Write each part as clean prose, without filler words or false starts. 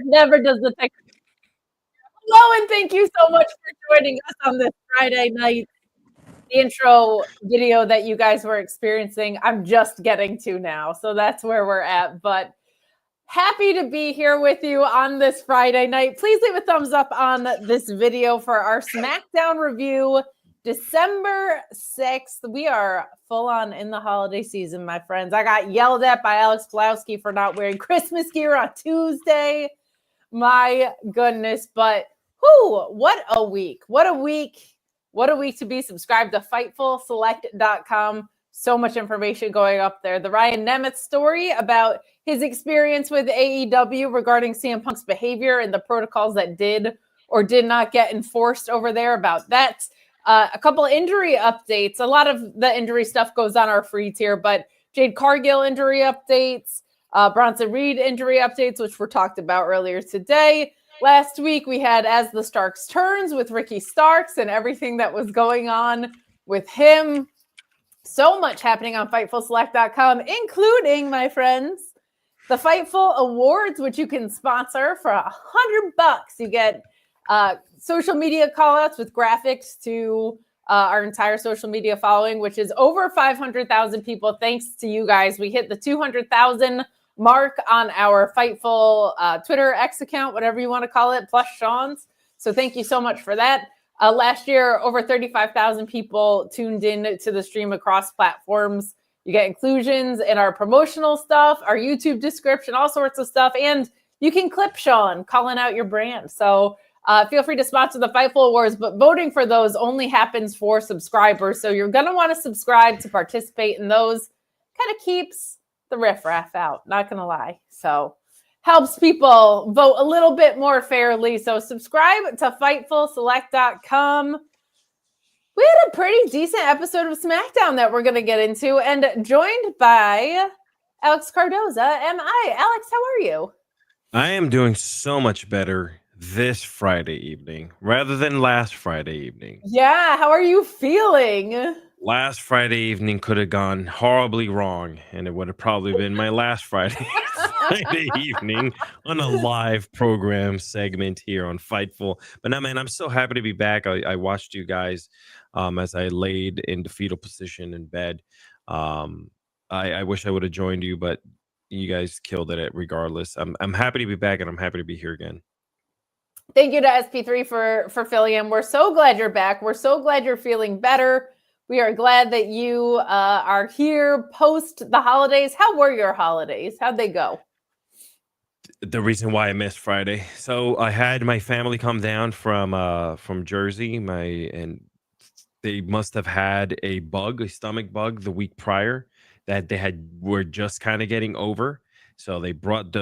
Never does the tech. Hello, and thank you so much for joining us on this Friday night. The intro video that you guys were experiencing, I'm just getting to now. So that's where we're at. But happy to be here with you on this Friday night. Please leave a thumbs up on this video for our SmackDown review, December 6th. We are full on in the holiday season, my friends. I got yelled at by Alex Pulowski for not wearing Christmas gear on Tuesday. My goodness. But what a week. What a week. What a week to be subscribed to FightfulSelect.com. So much information going up there. The Ryan Nemeth story about his experience with AEW regarding CM Punk's behavior and the protocols that did or did not get enforced over there about that. A couple injury updates. A lot of the injury stuff goes on our free tier, but Jade Cargill injury updates, Bronson Reed injury updates, which were talked about earlier today. Last week, we had As the Starks Turns with Ricky Starks and everything that was going on with him. So much happening on FightfulSelect.com, including, my friends, the Fightful Awards, which you can sponsor for $100. You get social media callouts with graphics to our entire social media following, which is over 500,000 people. Thanks to you guys. We hit the 200,000 mark on our Fightful Twitter X account, whatever you want to call it, plus Sean's. So thank you so much for that. Last year, over 35,000 people tuned in to the stream across platforms. You get inclusions in our promotional stuff, our YouTube description, all sorts of stuff. And you can clip Sean calling out your brand. So feel free to sponsor the Fightful Awards, but voting for those only happens for subscribers. So you're going to want to subscribe to participate in those. Kind of keeps the riffraff out, not gonna lie. So helps people vote a little bit more fairly. So subscribe to FightfulSelect.com. We had a pretty decent episode of SmackDown that we're gonna get into, and joined by Alex Cardoza. Alex, how are you? I am doing so much better this Friday evening rather than last Friday evening. Yeah, how are you feeling? Last Friday evening could have gone horribly wrong, and it would have probably been my last Friday evening on a live program segment here on Fightful. But now, man, I'm so happy to be back. I watched you guys as I laid in the fetal position in bed. I wish I would have joined you, but you guys killed it regardless. I'm happy to be back, and I'm happy to be here again. Thank you to SP3 for filling in. We're so glad you're back. We're so glad you're feeling better. We are glad that you are here post the holidays. How were your holidays? How'd they go? The reason why I missed Friday. So I had my family come down from Jersey. And they must have had a stomach bug the week prior that were just kind of getting over. So they brought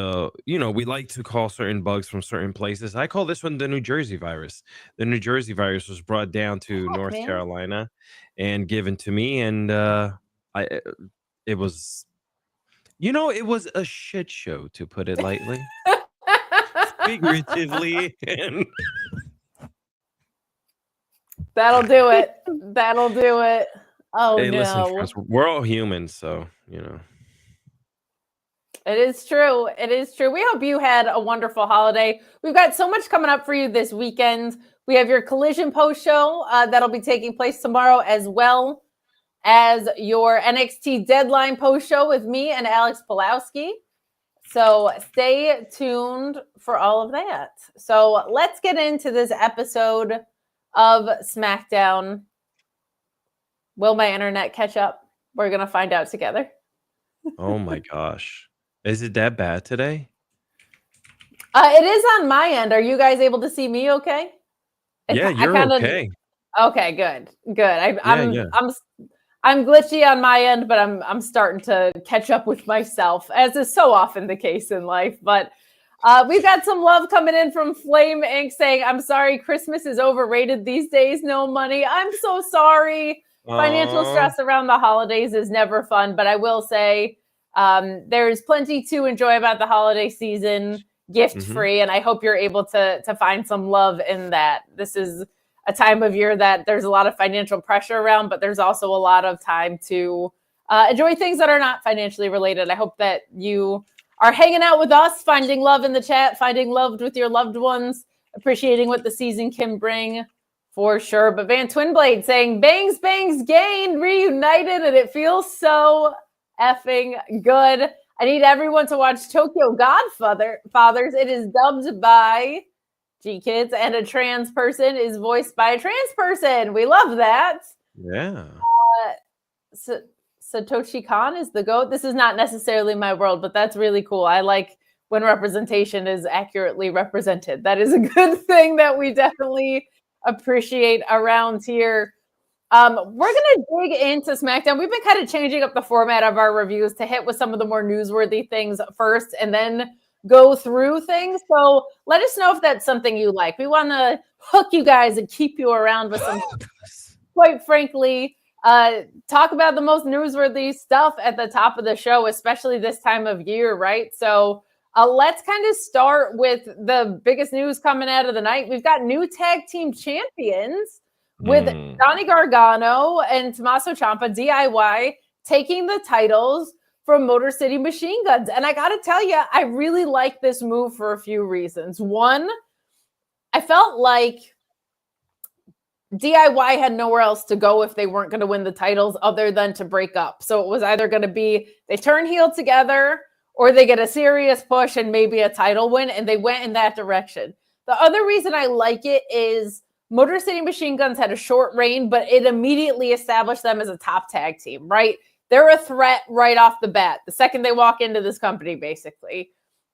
we like to call certain bugs from certain places. I call this one the New Jersey virus. The New Jersey virus was brought down to North Carolina and given to me. And it was, it was a shit show, to put it lightly. Figuratively. That'll do it. That'll do it. Oh, hey, no. Listen, friends, we're all humans, so, It is true. It is true. We hope you had a wonderful holiday. We've got so much coming up for you this weekend. We have your Collision post show that'll be taking place tomorrow, as well as your NXT Deadline post show with me and Alex Pulowski. So stay tuned for all of that. So let's get into this episode of SmackDown. Will my internet catch up? We're going to find out together. Oh my gosh. Is it that bad today? It is on my end. Are you guys able to see me okay? Yeah, you're okay. Okay, good. I'm glitchy on my end, but I'm starting to catch up with myself, as is so often the case in life. But we've got some love coming in from Flame Inc. saying, I'm sorry, Christmas is overrated these days. No money. I'm so sorry. Financial stress around the holidays is never fun, but I will say there's plenty to enjoy about the holiday season, gift-free, and I hope you're able to find some love in that. This is a time of year that there's a lot of financial pressure around, but there's also a lot of time to enjoy things that are not financially related. I hope that you are hanging out with us, finding love in the chat, finding love with your loved ones, appreciating what the season can bring for sure. But Van Twinblade saying, bangs, bangs, gained, reunited, and it feels so effing good. I need everyone to watch Tokyo Godfathers. It is dubbed by G-Kids, and a trans person is voiced by a trans person. We love that. Yeah. Satoshi Kon is the GOAT. This is not necessarily my world, but that's really cool. I like when representation is accurately represented. That is a good thing that we definitely appreciate around here. We're going to dig into SmackDown. We've been kind of changing up the format of our reviews to hit with some of the more newsworthy things first and then go through things. So let us know if that's something you like. We want to hook you guys and keep you around with some, quite frankly, talk about the most newsworthy stuff at the top of the show, especially this time of year, right? So let's kind of start with the biggest news coming out of the night. We've got new tag team champions with Johnny Gargano and Tommaso Ciampa, DIY, taking the titles from Motor City Machine Guns. And I got to tell you, I really like this move for a few reasons. One, I felt like DIY had nowhere else to go if they weren't going to win the titles other than to break up. So it was either going to be they turn heel together or they get a serious push and maybe a title win, and they went in that direction. The other reason I like it is Motor City Machine Guns had a short reign, but it immediately established them as a top tag team, right? They're a threat right off the bat. The second they walk into this company, basically.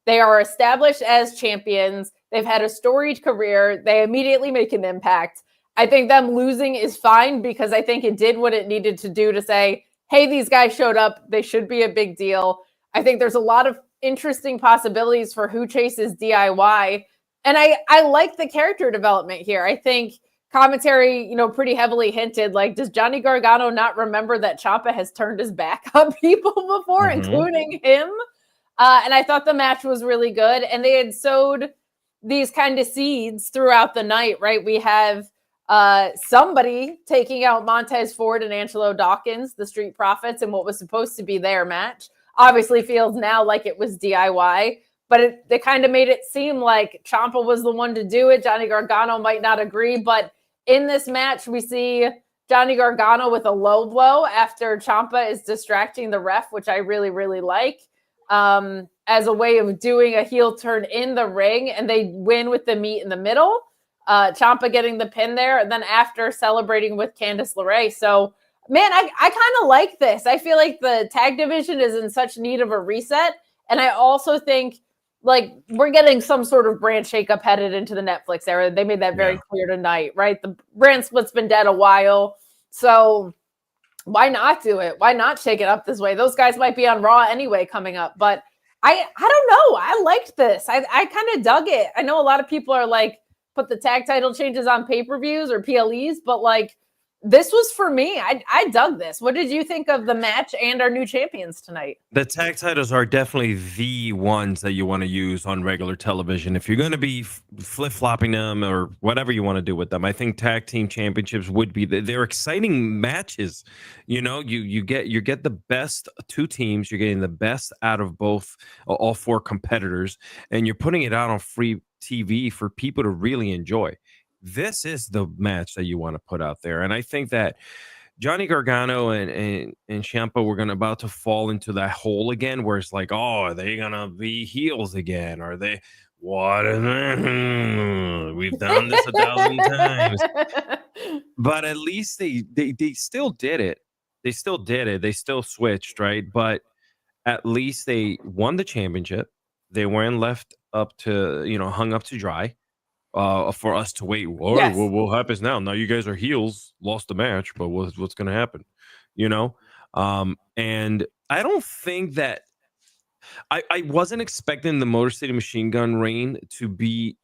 They are established as champions. They've had a storied career. They immediately make an impact. I think them losing is fine because I think it did what it needed to do to say, hey, these guys showed up. They should be a big deal. I think there's a lot of interesting possibilities for who chases DIY. And I like the character development here. I think commentary, pretty heavily hinted, like, does Johnny Gargano not remember that Ciampa has turned his back on people before, including him? And I thought the match was really good. And they had sowed these kind of seeds throughout the night, right? We have somebody taking out Montez Ford and Angelo Dawkins, the Street Profits, in what was supposed to be their match. Obviously feels now like it was DIY, but they kind of made it seem like Ciampa was the one to do it. Johnny Gargano might not agree, but in this match, we see Johnny Gargano with a low blow after Ciampa is distracting the ref, which I really, really like, as a way of doing a heel turn in the ring, and they win with the meat in the middle. Ciampa getting the pin there, and then after celebrating with Candice LeRae. So, man, I kind of like this. I feel like the tag division is in such need of a reset, and I also think we're getting some sort of brand shakeup headed into the Netflix era. They made that very clear tonight, right? The brand split's been dead a while, so why not do it? Why not shake it up this way? Those guys might be on Raw anyway coming up, but I don't know. I liked this. I kind of dug it. I know a lot of people are like, put the tag title changes on pay-per-views or PLEs, but this was for me. I dug this. What did you think of the match and our new champions tonight? The tag titles are definitely the ones that you want to use on regular television. If you're going to be flip-flopping them or whatever you want to do with them, I think tag team championships would be they're exciting matches. You get the best two teams. You're getting the best out of all four competitors, and you're putting it out on free TV for people to really enjoy. This is the match that you want to put out there. And I think that Johnny Gargano and Ciampa were about to fall into that hole again where it's like, oh, are they going to be heels again? Are they what? We've done this 1,000 times. But at least they still did it. They still did it. They still switched, right? But at least they won the championship. They weren't left up to, hung up to dry. For us to wait. What happens now? Now you guys are heels, lost the match, but what's going to happen? And I don't think that I wasn't expecting the Motor City Machine Gun reign to be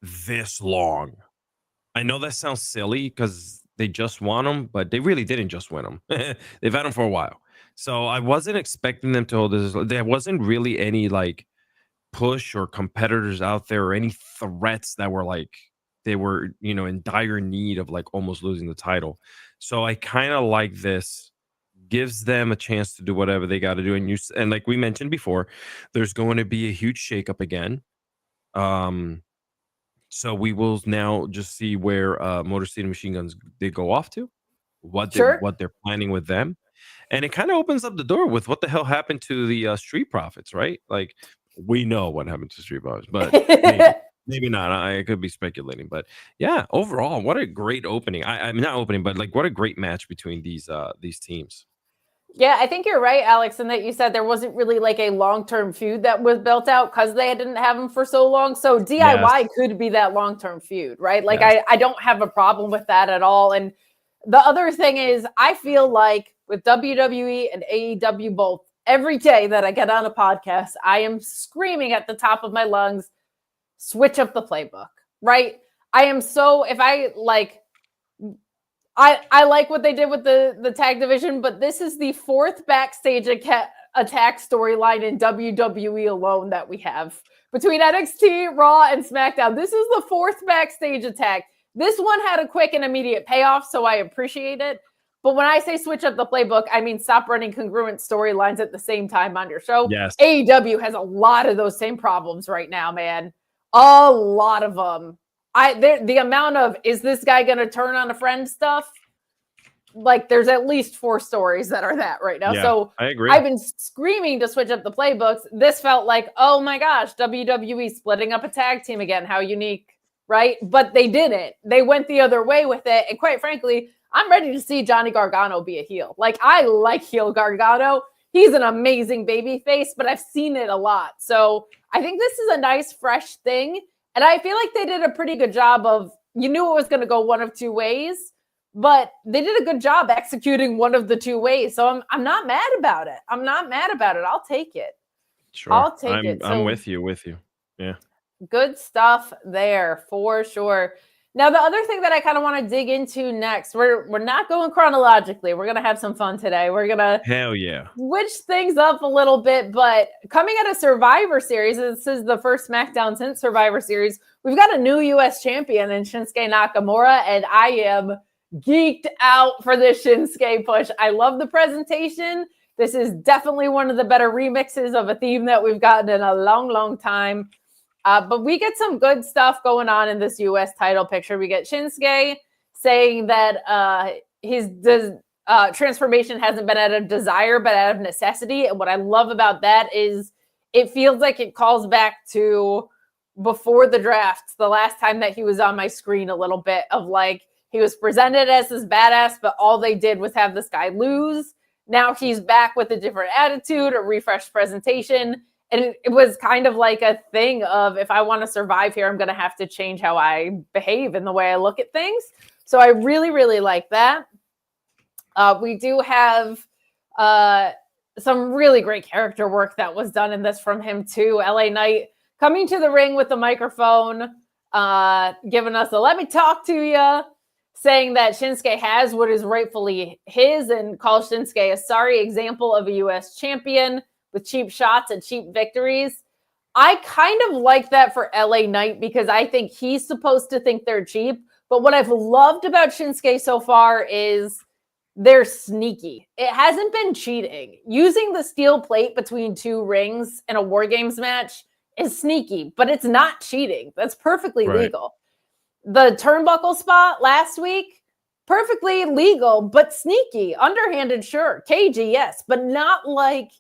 this long. I know that sounds silly because they just won them, but they really didn't just win them. They've had them for a while. So I wasn't expecting them to hold this. There wasn't really any push or competitors out there or any threats that were they were in dire need of almost losing the title. So I kind of like this gives them a chance to do whatever they got to do. And like we mentioned before, there's going to be a huge shakeup again. So we will now just see where Motor City Machine Guns they go off to, what they're planning with them, and it kind of opens up the door with what the hell happened to the Street Profits, right? Like we know what happened to Street Profits, but maybe not. I could be speculating, but yeah, overall, what a great opening. I'm not opening, but like what a great match between these teams. Yeah, I think you're right, Alex, in that you said there wasn't really like a long-term feud that was built out because they didn't have them for so long. So DIY could be that long-term feud, right? Like I don't have a problem with that at all. And the other thing is I feel like with WWE and AEW both, every day that I get on a podcast, I am screaming at the top of my lungs, switch up the playbook, right? I am so, if I like, I like what they did with the tag division, but this is the fourth backstage attack storyline in WWE alone that we have. Between NXT, Raw, and SmackDown, this is the fourth backstage attack. This one had a quick and immediate payoff, so I appreciate it. But when I say switch up the playbook, I mean stop running congruent storylines at the same time on your show. Yes. AEW has a lot of those same problems right now, man. A lot of them. The amount of, is this guy going to turn on a friend stuff? Like there's at least 4 stories that are that right now. Yeah, so I agree. I've been screaming to switch up the playbooks. This felt like, oh my gosh, WWE splitting up a tag team again. How unique, right? But they didn't. They went the other way with it. And quite frankly, I'm ready to see Johnny Gargano be a heel. Like I like heel Gargano. He's an amazing baby face, but I've seen it a lot. So I think this is a nice, fresh thing. And I feel like they did a pretty good job of, you knew it was going to go one of 2 ways, but they did a good job executing one of the 2 ways. So I'm not mad about it. I'm not mad about it. I'll take it. Sure. I'll take it. I'm with you. Yeah. Good stuff there for sure. Now, the other thing that I kind of want to dig into next, we're not going chronologically. We're going to have some fun today. We're going to switch things up a little bit, but coming at a Survivor Series, this is the first SmackDown since Survivor Series, we've got a new U.S. champion in Shinsuke Nakamura, and I am geeked out for this Shinsuke push. I love the presentation. This is definitely one of the better remixes of a theme that we've gotten in a long, long time. But we get some good stuff going on in this U.S. title picture. We get Shinsuke saying that his transformation hasn't been out of desire, but out of necessity. And what I love about that is it feels like it calls back to before the draft, the last time that he was on my screen a little bit of like, he was presented as this badass, but all they did was have this guy lose. Now he's back with a different attitude, a refreshed presentation. And it was kind of like a thing of, if I want to survive here, I'm going to have to change how I behave and the way I look at things. So I really, really like that. We do have some really great character work that was done in this from him too. LA Knight coming to the ring with the microphone, giving us a let me talk to you, saying that Shinsuke has what is rightfully his and calls Shinsuke a sorry example of a U.S. champion with cheap shots and cheap victories. I kind of like that for LA Knight because I think he's supposed to think they're cheap. But what I've loved about Shinsuke so far is they're sneaky. It hasn't been cheating. Using the steel plate between 2 rings in a War Games match is sneaky, but it's not cheating. That's perfectly legal. The turnbuckle spot last week, perfectly legal, but sneaky. Underhanded, sure. Cagey, yes, but not like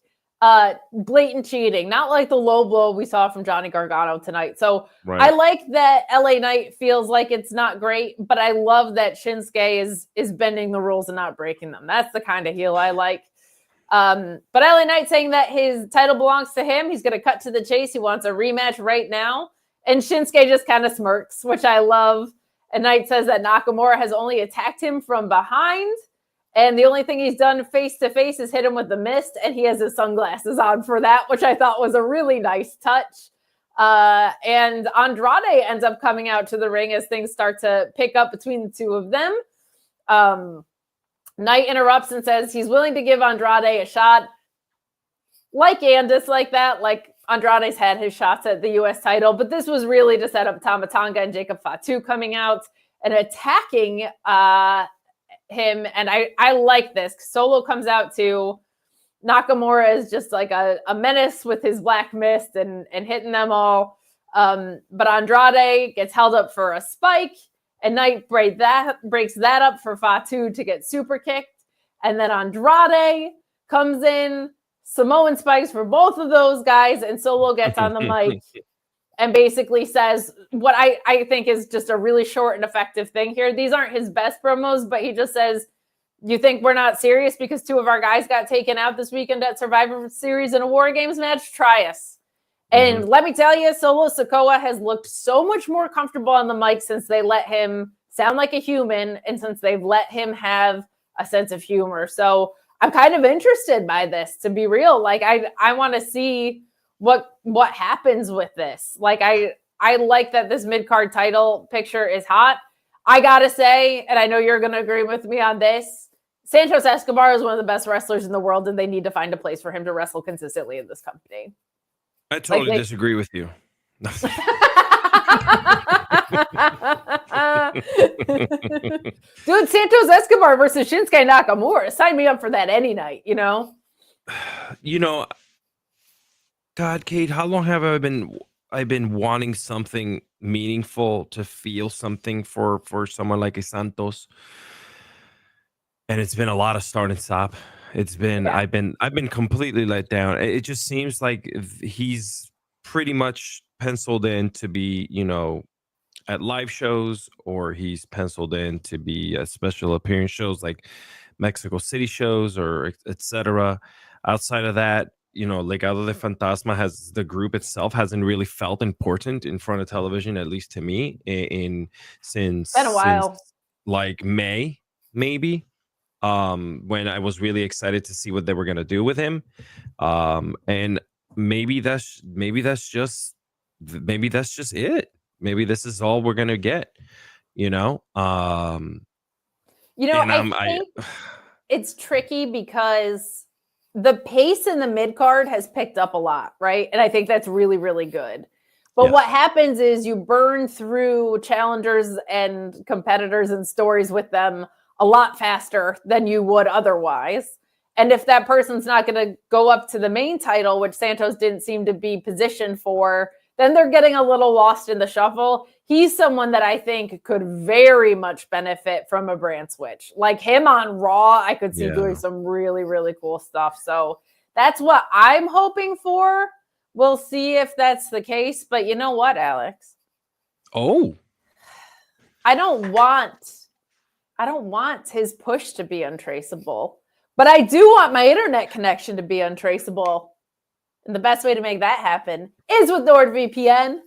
blatant cheating, not like the low blow we saw from Johnny Gargano tonight. So I like that LA Knight feels like it's not great, but I love that Shinsuke is bending the rules and not breaking them. That's the kind of heel I like. But LA Knight saying that his title belongs to him. He's going to cut to the chase. He wants a rematch right now. And Shinsuke just kind of smirks, which I love. And Knight says that Nakamura has only attacked him from behind. And the only thing he's done face-to-face is hit him with the mist, and he has his sunglasses on for that, which I thought was a really nice touch. And Andrade ends up coming out to the ring as things start to pick up between the 2 of them. Knight interrupts and says he's willing to give Andrade a shot. Like and dislike that. Like Andrade's had his shots at the U.S. title, but this was really to set up Tama Tonga and Jacob Fatu coming out and attacking him. And I like this. Solo comes out to Nakamura is just like a menace with his black mist and hitting them all. But Andrade gets held up for a spike, and Knight breaks that up for Fatu to get super kicked. And then Andrade comes in, Samoan spikes for both of those guys, and Solo gets on the mic and basically says what I think is just a really short and effective thing here. These aren't his best promos, but he just says, you think we're not serious because 2 of our guys got taken out this weekend at Survivor Series in a War Games match? Try us. And let me tell you, Solo Sikoa has looked so much more comfortable on the mic since they let him sound like a human and since they've let him have a sense of humor. So I'm kind of interested by this, to be real. Like, I want to see what happens with this. Like, I like that this mid-card title picture is hot. I got to say, and I know you're going to agree with me on this, Santos Escobar is one of the best wrestlers in the world, and they need to find a place for him to wrestle consistently in this company. I totally disagree with you. Dude, Santos Escobar versus Shinsuke Nakamura. Sign me up for that any night, you know? God, Kate, how long have I've been wanting something meaningful, to feel something for someone like a Santos? And it's been a lot of start and stop. It's been I've been completely let down. It just seems like he's pretty much penciled in to be, at live shows, or he's penciled in to be at special appearance shows like Mexico City shows or etc. Outside of that, Legado de Fantasma the group itself hasn't really felt important in front of television, at least to me, since been a while. Since like May, maybe. When I was really excited to see what they were gonna do with him, and maybe that's just it. Maybe this is all we're gonna get, I think it's tricky because the pace in the mid card has picked up a lot, right? And I think that's really, really good. But what happens is you burn through challengers and competitors and stories with them a lot faster than you would otherwise. And if that person's not going to go up to the main title, which Santos didn't seem to be positioned for, then they're getting a little lost in the shuffle. He's someone that I think could very much benefit from a brand switch. Like him on Raw, I could see doing some really, really cool stuff. So that's what I'm hoping for. We'll see if that's the case. But you know what, Alex? Oh. I don't want his push to be untraceable, but I do want my internet connection to be untraceable. And the best way to make that happen is with NordVPN.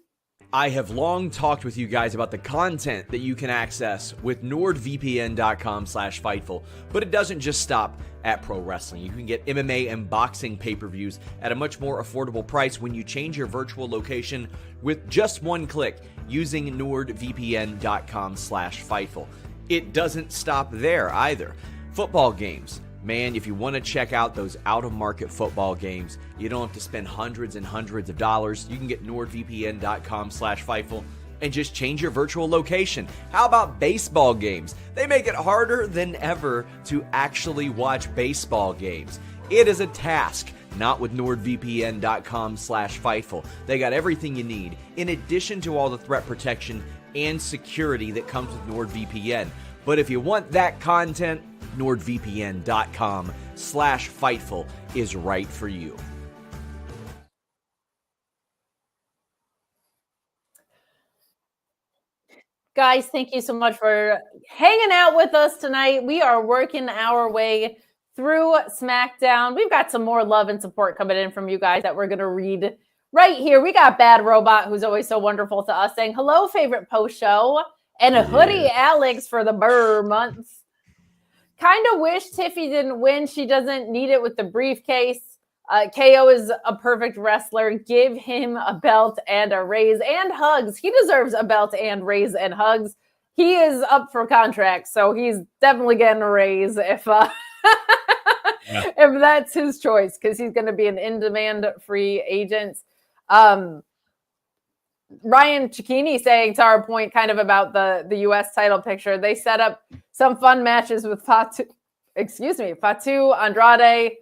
I have long talked with you guys about the content that you can access with NordVPN.com/Fightful, but it doesn't just stop at pro wrestling. You can get MMA and boxing pay-per-views at a much more affordable price when you change your virtual location with just one click using NordVPN.com/Fightful. It doesn't stop there either. Football games. Man, if you want to check out those out-of-market football games, you don't have to spend hundreds and hundreds of dollars. You can get NordVPN.com/Fightful and just change your virtual location. How about baseball games? They make it harder than ever to actually watch baseball games. It is a task. Not with NordVPN.com/Fightful. They got everything you need, in addition to all the threat protection and security that comes with NordVPN. But if you want that content, NordVPN.com/Fightful is right for you. Guys, thank you so much for hanging out with us tonight. We are working our way through SmackDown. We've got some more love and support coming in from you guys that we're going to read right here. We got Bad Robot, who's always so wonderful to us, saying, hello, favorite post show, and a hoodie, Alex, for the Burr months. Kind of wish Tiffy didn't win. She doesn't need it with the briefcase. KO is a perfect wrestler. Give him a belt and a raise and hugs. He deserves a belt and raise and hugs. He is up for contract, so he's definitely getting a raise if if that's his choice, because he's going to be an in-demand free agent. Ryan Cicchini saying, to our point kind of about the U.S. title picture, they set up some fun matches with Fatu Andrade,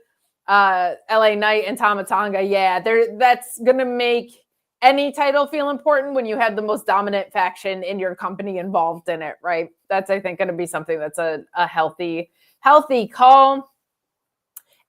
LA Knight, and Tama Tonga. Yeah, that's going to make any title feel important when you have the most dominant faction in your company involved in it, right? That's, I think, going to be something that's a healthy call.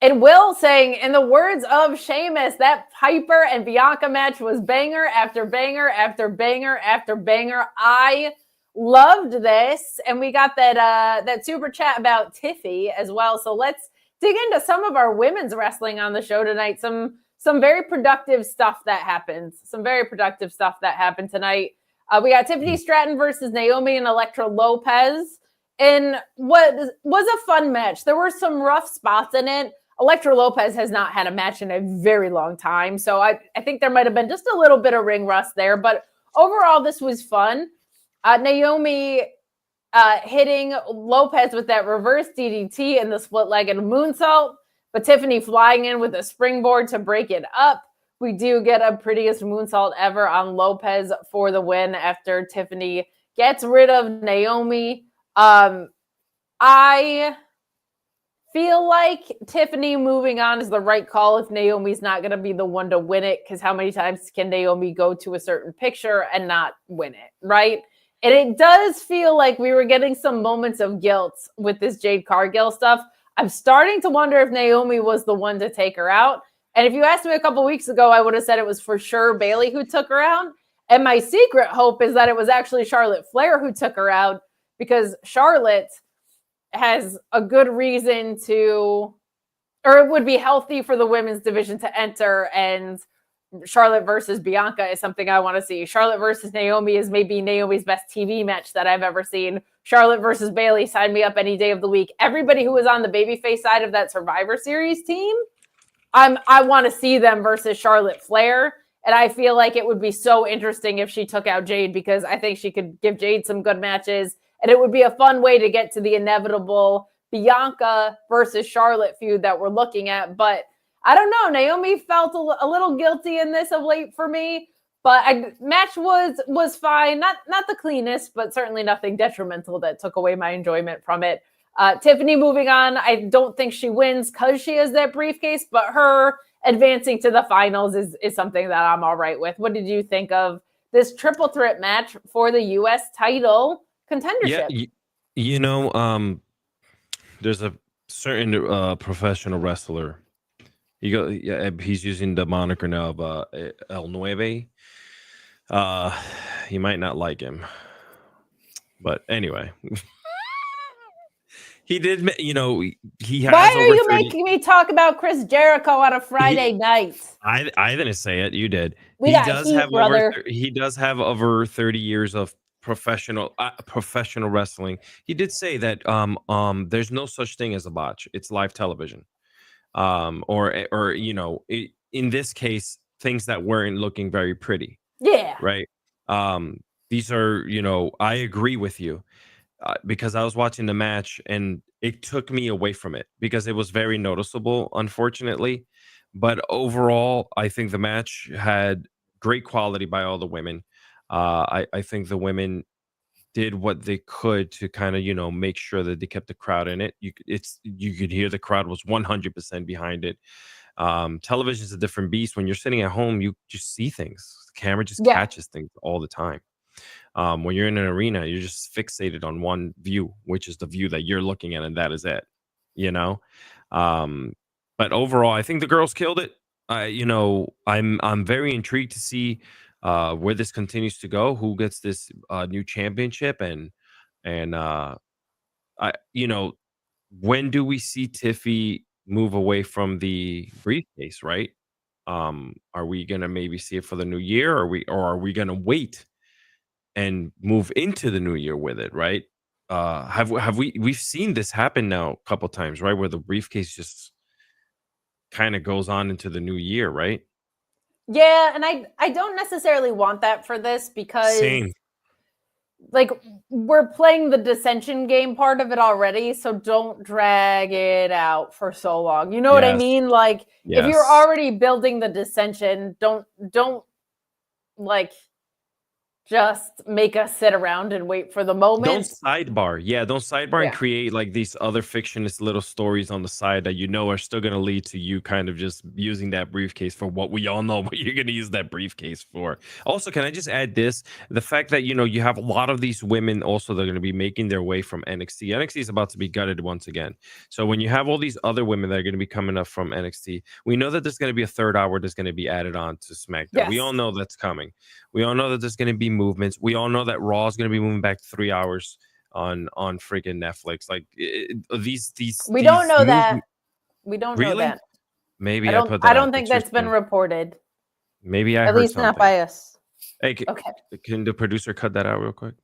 And Will saying, in the words of Sheamus, that Piper and Bianca match was banger after banger after banger after banger. I loved this. And we got that super chat about Tiffy as well. So let's dig into some of our women's wrestling on the show tonight. Some very productive stuff that happens. Some very productive stuff that happened tonight. We got Tiffany Stratton versus Naomi and Elektra Lopez. And what was a fun match. There were some rough spots in it. Elektra Lopez has not had a match in a very long time. So I think there might have been just a little bit of ring rust there. But overall, this was fun. Naomi hitting Lopez with that reverse DDT and the split-legged moonsault. But Tiffany flying in with a springboard to break it up. We do get a prettiest moonsault ever on Lopez for the win after Tiffany gets rid of Naomi. I feel like Tiffany moving on is the right call if Naomi's not going to be the one to win it, because how many times can Naomi go to a certain picture and not win it, right? And it does feel like we were getting some moments of guilt with this Jade Cargill stuff. I'm starting to wonder if Naomi was the one to take her out. And if you asked me a couple weeks ago, I would have said it was for sure Bayley who took her out. And my secret hope is that it was actually Charlotte Flair who took her out, because Charlotte has a good reason to, or it would be healthy for the women's division to enter, and Charlotte versus Bianca is something I want to see. Charlotte versus Naomi is maybe Naomi's best TV match that I've ever seen. Charlotte versus Bayley, sign me up any day of the week. Everybody who was on the babyface side of that Survivor Series team, I want to see them versus Charlotte Flair. And I feel like it would be so interesting if she took out Jade, because I think she could give Jade some good matches. And it would be a fun way to get to the inevitable Bianca versus Charlotte feud that we're looking at. But I don't know. Naomi felt a little guilty in this of late for me. But match was fine. Not the cleanest, but certainly nothing detrimental that took away my enjoyment from it. Tiffany moving on. I don't think she wins because she has that briefcase, but her advancing to the finals is something that I'm all right with. What did you think of this triple threat match for the U.S. title contendership? Yeah, there's a certain professional wrestler. He's using the moniker now of El Nueve. You might not like him, but anyway. He did, he has. Why are you making me talk about Chris Jericho on a Friday night? I didn't say it. You did. He does have over 30 years of professional wrestling. He did say that there's no such thing as a botch. It's live television. Or in this case, things that weren't looking very pretty. Yeah. Right. These are, I agree with you. Because I was watching the match and it took me away from it because it was very noticeable, unfortunately. But overall, I think the match had great quality by all the women. I think the women did what they could to kind of, make sure that they kept the crowd in it. You could hear the crowd was 100% behind it. Television is a different beast. When you're sitting at home, you just see things. The camera just catches things all the time. When you're in an arena, you're just fixated on one view, which is the view that you're looking at, and that is it, but overall, I think the girls killed it. I'm very intrigued to see where this continues to go, who gets this new championship, and when do we see Tiffy move away from the briefcase, right? Are we gonna maybe see it for the new year, or are we gonna wait and move into the new year with it, right? We've seen this happen now a couple times, right? Where the briefcase just kind of goes on into the new year, right? Yeah, and I don't necessarily want that for this because we're playing the dissension game part of it already, so don't drag it out for so long. You know what I mean? If you're already building the dissension, don't just make us sit around and wait for the moment. Don't sidebar and create like these other fictionist little stories on the side that are still going to lead to you kind of just using that briefcase for what we all know what you're going to use that briefcase for. Also, can I just add this? The fact that you have a lot of these women also that are going to be making their way from NXT. NXT is about to be gutted once again. So when you have all these other women that are going to be coming up from NXT, we know that there's going to be a third hour that's going to be added on to SmackDown. Yes. We all know that's coming. We all know that there's going to be movements. We all know that Raw is going to be moving back 3 hours on freaking Netflix. Like these. We don't know that. We don't know Really? that. Maybe I put that. I don't think that's been reported. Maybe I At heard least something. not by us. Hey, Okay. can the producer cut that out real quick?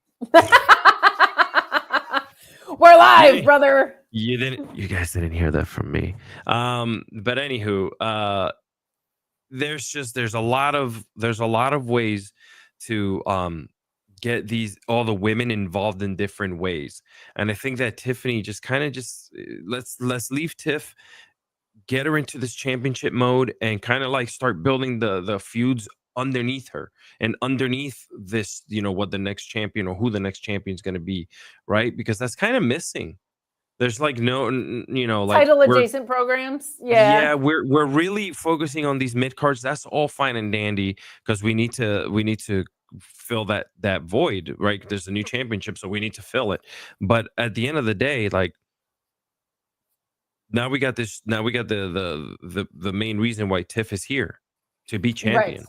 We're live, brother. You guys didn't hear that from me. But anywho, there's a lot of ways to get all the women involved in different ways. And I think that Tiffany just let's leave Tiff, get her into this championship mode and kind of like start building the feuds underneath her and underneath this, what the next champion or who the next champion is going to be, right? Because that's kind of missing. There's like no, like title adjacent programs. Yeah, we're really focusing on these mid cards. That's all fine and dandy because we need to fill that void, right? There's a new championship, so we need to fill it. But at the end of the day, like now we got this. Now we got the main reason why Tiff is here to be champion, Right.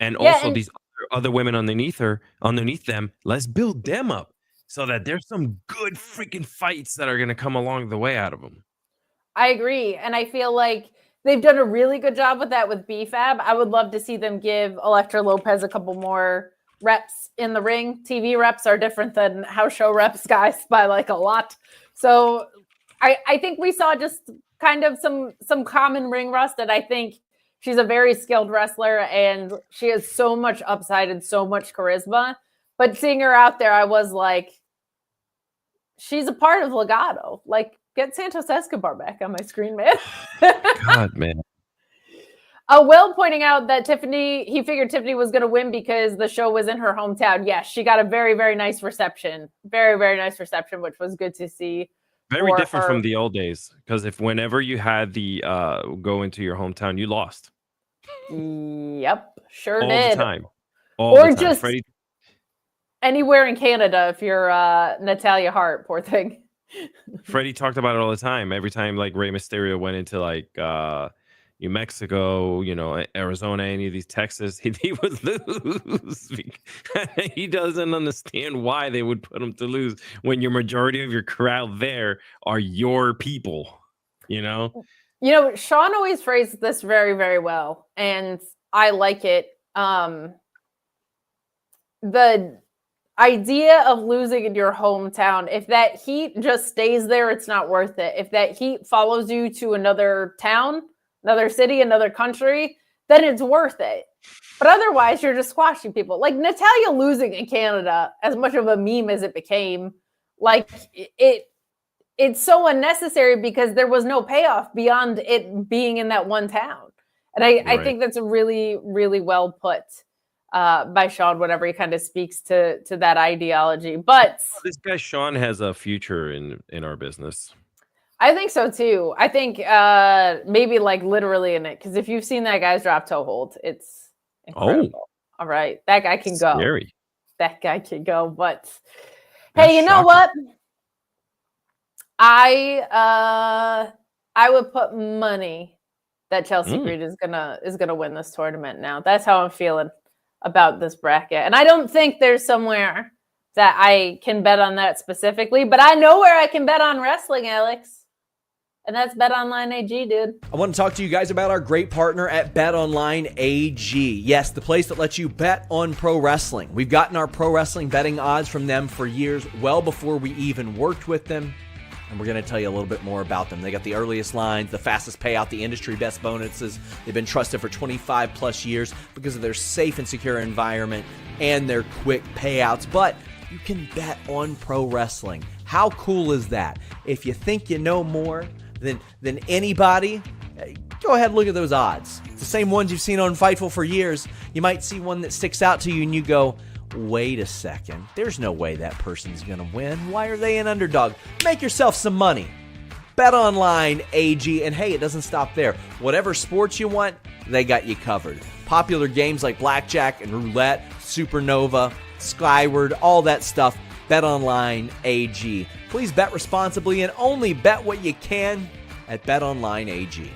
and also these other women underneath them. Let's build them up so that there's some good freaking fights that are going to come along the way out of them. I agree. And I feel like they've done a really good job with that with BFAB. I would love to see them give Elektra Lopez a couple more reps in the ring. TV reps are different than house show reps, guys, by like a lot. So I think we saw just kind of some common ring rust, and I think she's a very skilled wrestler and she has so much upside and so much charisma. But seeing her out there, I was like, she's a part of Legado. Like, get Santos Escobar back on my screen, man. God, man. Will pointing out that he figured Tiffany was going to win because the show was in her hometown. Yes, she got a very, very nice reception. Very, very nice reception, which was good to see. Very different from the old days. Because whenever you had the go into your hometown, you lost. Yep, sure all did. The time. All the time. Just anywhere in Canada if you're Natalia Hart, poor thing. Freddie talked about it all the time. Every time like Rey Mysterio went into like New Mexico, Arizona, any of these Texas, he would lose. He doesn't understand why they would put him to lose when your majority of your crowd there are your people, Sean always phrased this very, very well, and I like it. The idea of losing in your hometown, if that heat just stays there, it's not worth it. If that heat follows you to another town, another city, another country, then it's worth it. But otherwise, you're just squashing people. Like Natalia losing in Canada, as much of a meme as it became, like it's so unnecessary because there was no payoff beyond it being in that one town. And I think that's really, really well put by Sean, whenever he kind of speaks to that ideology. But this guy Sean has a future in our business. I think so too. I think maybe like literally in it, because if you've seen that guy's drop toe hold, it's incredible. All right, that guy can go. Scary. That guy can go. But hey, you know what? I would put money that Chelsea Green is gonna win this tournament. Now that's how I'm feeling about this bracket, and I don't think there's somewhere that I can bet on that specifically, but I know where I can bet on wrestling, Alex. And that's BetOnline AG, dude. I want to talk to you guys about our great partner at BetOnline AG. Yes, the place that lets you bet on pro wrestling. We've gotten our pro wrestling betting odds from them for years, well before we even worked with them. And we're going to tell you a little bit more about them. They got the earliest lines, the fastest payout, the industry best bonuses. They've been trusted for 25 plus years because of their safe and secure environment and their quick payouts. But you can bet on pro wrestling. How cool is that? If you think you know more than anybody, go ahead and look at those odds. It's the same ones you've seen on Fightful for years. You might see one that sticks out to you and you go, wait a second, there's no way that person's going to win. Why are they an underdog? Make yourself some money. BetOnline AG, and hey, it doesn't stop there. Whatever sports you want, they got you covered. Popular games like blackjack and roulette, Supernova, Skyward, all that stuff. BetOnline AG. Please bet responsibly and only bet what you can at BetOnline AG.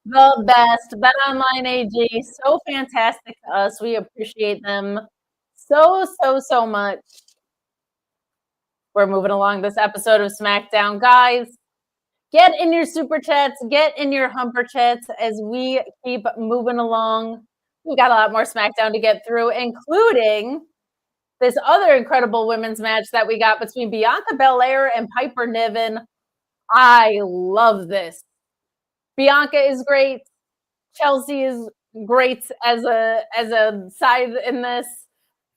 The best. BetOnline AG. So fantastic to us. We appreciate them so much. We're moving along this episode of SmackDown. Guys, get in your super chats, get in your humper chats as we keep moving along. We've got a lot more SmackDown to get through, including this other incredible women's match that we got between Bianca Belair and Piper Niven. I love this. Bianca is great. Chelsea is great as a side in this.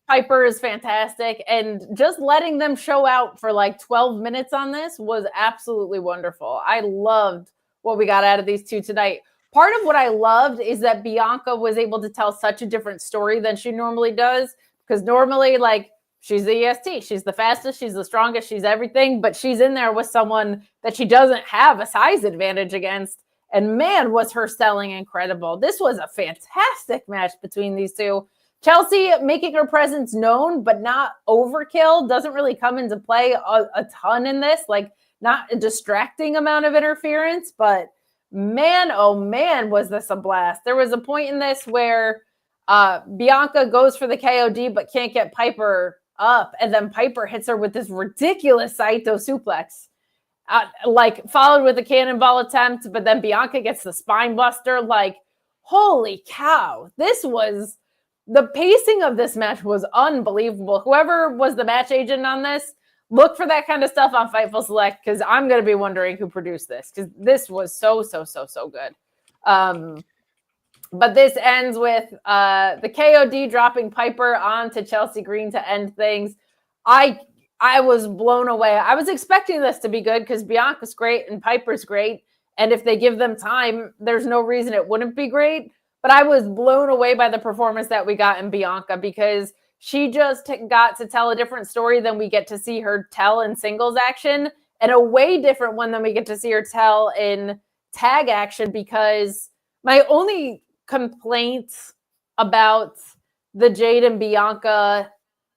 Piper is fantastic, and just letting them show out for like 12 minutes on this was absolutely wonderful. I loved what we got out of these two tonight. Part of what I loved is that Bianca was able to tell such a different story than she normally does, because normally, like, she's the EST, she's the fastest, she's the strongest, she's everything, but she's in there with someone that she doesn't have a size advantage against, and man, was her selling incredible. This was a fantastic match between these two. Chelsea making her presence known, but not overkill, doesn't really come into play a ton in this, like not a distracting amount of interference, but man, oh man, was this a blast. There was a point in this where Bianca goes for the KOD, but can't get Piper up, and then Piper hits her with this ridiculous Saito suplex, like followed with a cannonball attempt, but then Bianca gets the spine buster. Like, holy cow, the pacing of this match was unbelievable. Whoever was the match agent on this, look for that kind of stuff on Fightful Select, because I'm going to be wondering who produced this, because this was so good. But this ends with the KOD dropping Piper onto Chelsea Green to end things. I was blown away. I was expecting this to be good because Bianca's great and Piper's great, and if they give them time, there's no reason it wouldn't be great. But I was blown away by the performance that we got in Bianca, because she just got to tell a different story than we get to see her tell in singles action, and a way different one than we get to see her tell in tag action. Because my only complaint about the Jade and Bianca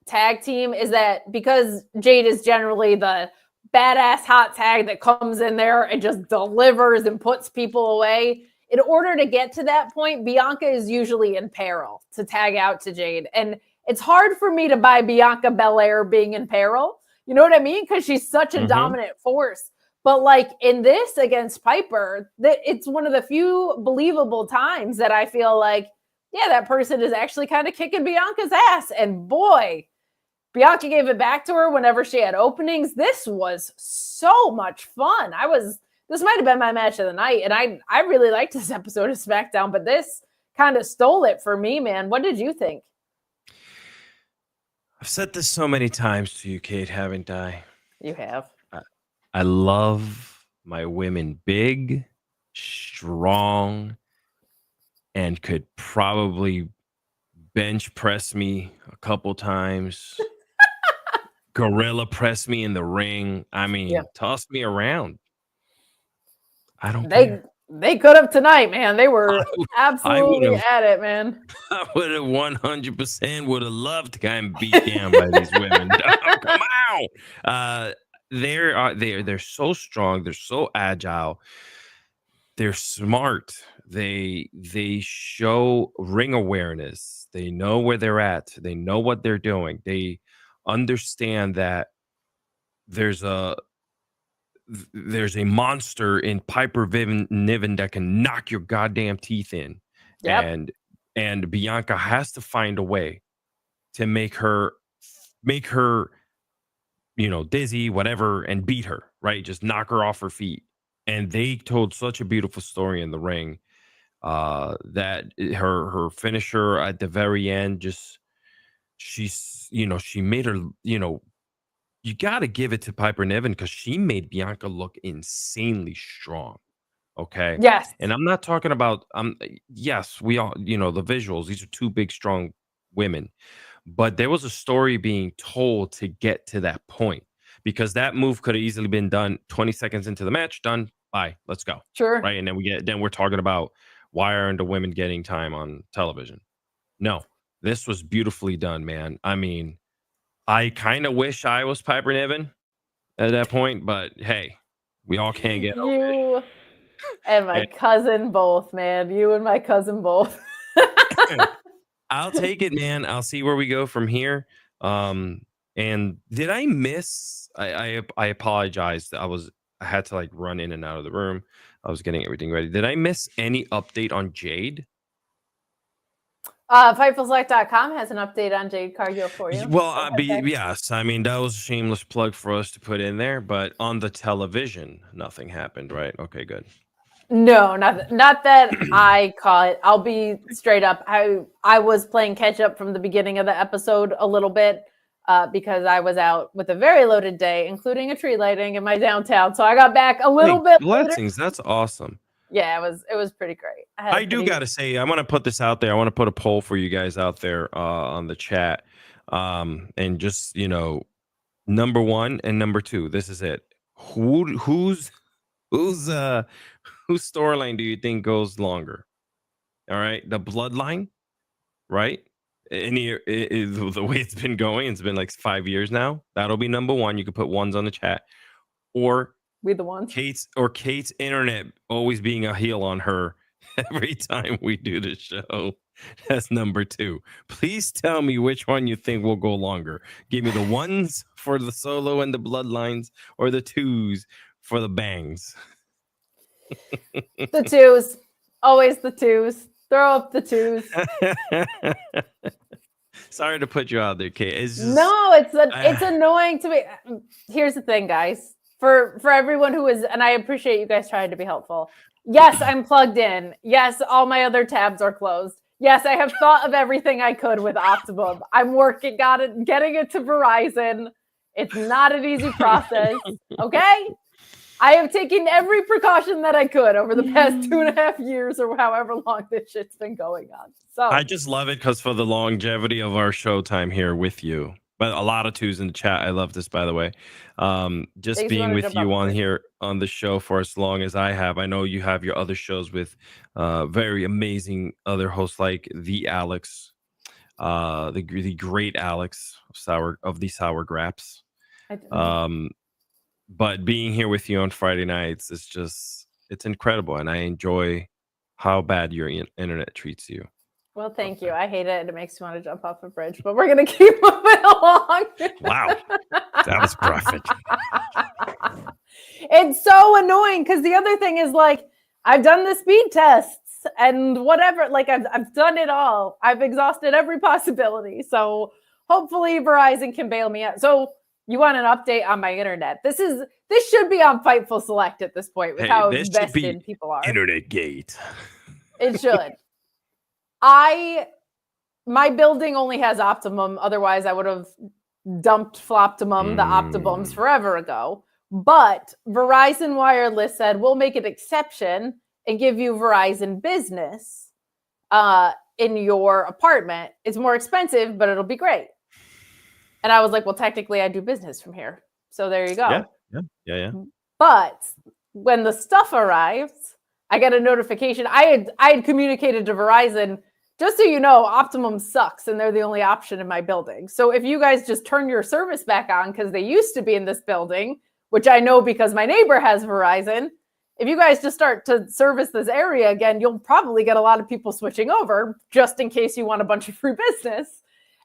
tag team is that because Jade is generally the badass hot tag that comes in there and just delivers and puts people away, in order to get to that point, Bianca is usually in peril to tag out to Jade. And it's hard for me to buy Bianca Belair being in peril. You know what I mean? Because she's such a dominant force. But like in this against Piper, it's one of the few believable times that I feel like, yeah, that person is actually kind of kicking Bianca's ass. And boy, Bianca gave it back to her whenever she had openings. This was so much fun. This might have been my match of the night, and I really liked this episode of SmackDown, but this kind of stole it for me, man. What did you think? I've said this so many times to you, Kate, haven't I? You have. I love my women big, strong, and could probably bench press me a couple times. Gorilla press me in the ring. I mean, toss me around. I don't care. They could have tonight, man. They were absolutely at it, man. I would have 100% would have loved to kind of beat down by these women. Come out. They're so strong. They're so agile. They're smart. They show ring awareness. They know where they're at. They know what they're doing. They understand that there's a monster in Piper Niven that can knock your goddamn teeth in. Yep. And Bianca has to find a way to make her, dizzy, whatever, and beat her, right? Just knock her off her feet. And they told such a beautiful story in the ring that her finisher at the very end, she made her, you got to give it to Piper Niven because she made Bianca look insanely strong. Okay. Yes. And I'm not talking about yes, we all, the visuals, these are two big, strong women. But there was a story being told to get to that point because that move could have easily been done 20 seconds into the match, done, bye, let's go. Sure. Right. And then we're talking about why aren't the women getting time on television? No, this was beautifully done, man. I mean, I kind of wish I was Piper Niven at that point, but hey, we all can't get over it. You and my cousin both, man. You and my cousin both. I'll take it, man. I'll see where we go from here. And did I miss? I apologize. I had to like run in and out of the room. I was getting everything ready. Did I miss any update on Jade? FightfulSelect.com has an update on Jade Cargill for you. Well, yes. I mean, that was a shameless plug for us to put in there, but on the television, nothing happened, right? Okay, good. No, not that I caught. I'll be straight up. I was playing catch up from the beginning of the episode a little bit because I was out with a very loaded day, including a tree lighting in my downtown. So I got back a little bit blessings. Later. That's awesome. Yeah, it was pretty great. I do got to say, I want to put this out there. I want to put a poll for you guys out there on the chat. And just, number 1 and number 2, this is it. Whose storyline do you think goes longer? All right. The bloodline, right? The way it's been going, it's been like 5 years now. That'll be number 1. You could put ones on the chat. Or we the ones. Kate's internet always being a heel on her every time we do the show. That's number 2. Please tell me which one you think will go longer. Give me the ones for the solo and the bloodlines, or the 2s for the bangs. The 2s. Always the 2s. Throw up the 2s. Sorry to put you out there, Kate. It's annoying to me. Here's the thing, guys. For everyone who is, and I appreciate you guys trying to be helpful. Yes, I'm plugged in. Yes, all my other tabs are closed. Yes, I have thought of everything I could with Optimum. I'm getting it to Verizon. It's not an easy process. Okay? I have taken every precaution that I could over the past 2.5 years or however long this shit's been going on. So I just love it because for the longevity of our show time here with you. But a lot of 2s in the chat. I love this, by the way. Just Thanks being with you on here on the show for as long as I have. I know you have your other shows with very amazing other hosts like the Alex, the great Alex of the Sour Graps. But being here with you on Friday nights, it's incredible, and I enjoy how bad your internet treats you. Well, thank you. I hate it, and it makes me want to jump off a bridge, but we're going to keep moving along. Wow. That was graphic. It's so annoying because the other thing is, like, I've done the speed tests and whatever. Like, I've done it all. I've exhausted every possibility. So hopefully Verizon can bail me out. So you want an update on my internet. This should be on Fightful Select at this point with how invested people are. Internet gate. It should. My building only has Optimum. Otherwise, I would have dumped Floptimum, the Optimums, forever ago. But Verizon Wireless said, we'll make an exception and give you Verizon Business in your apartment. It's more expensive, but it'll be great. And I was like, well, technically, I do business from here. So there you go. Yeah. But when the stuff arrives, I got a notification. I had communicated to Verizon, just so you know, Optimum sucks and they're the only option in my building. So if you guys just turn your service back on, because they used to be in this building, which I know because my neighbor has Verizon, if you guys just start to service this area again, you'll probably get a lot of people switching over just in case you want a bunch of free business.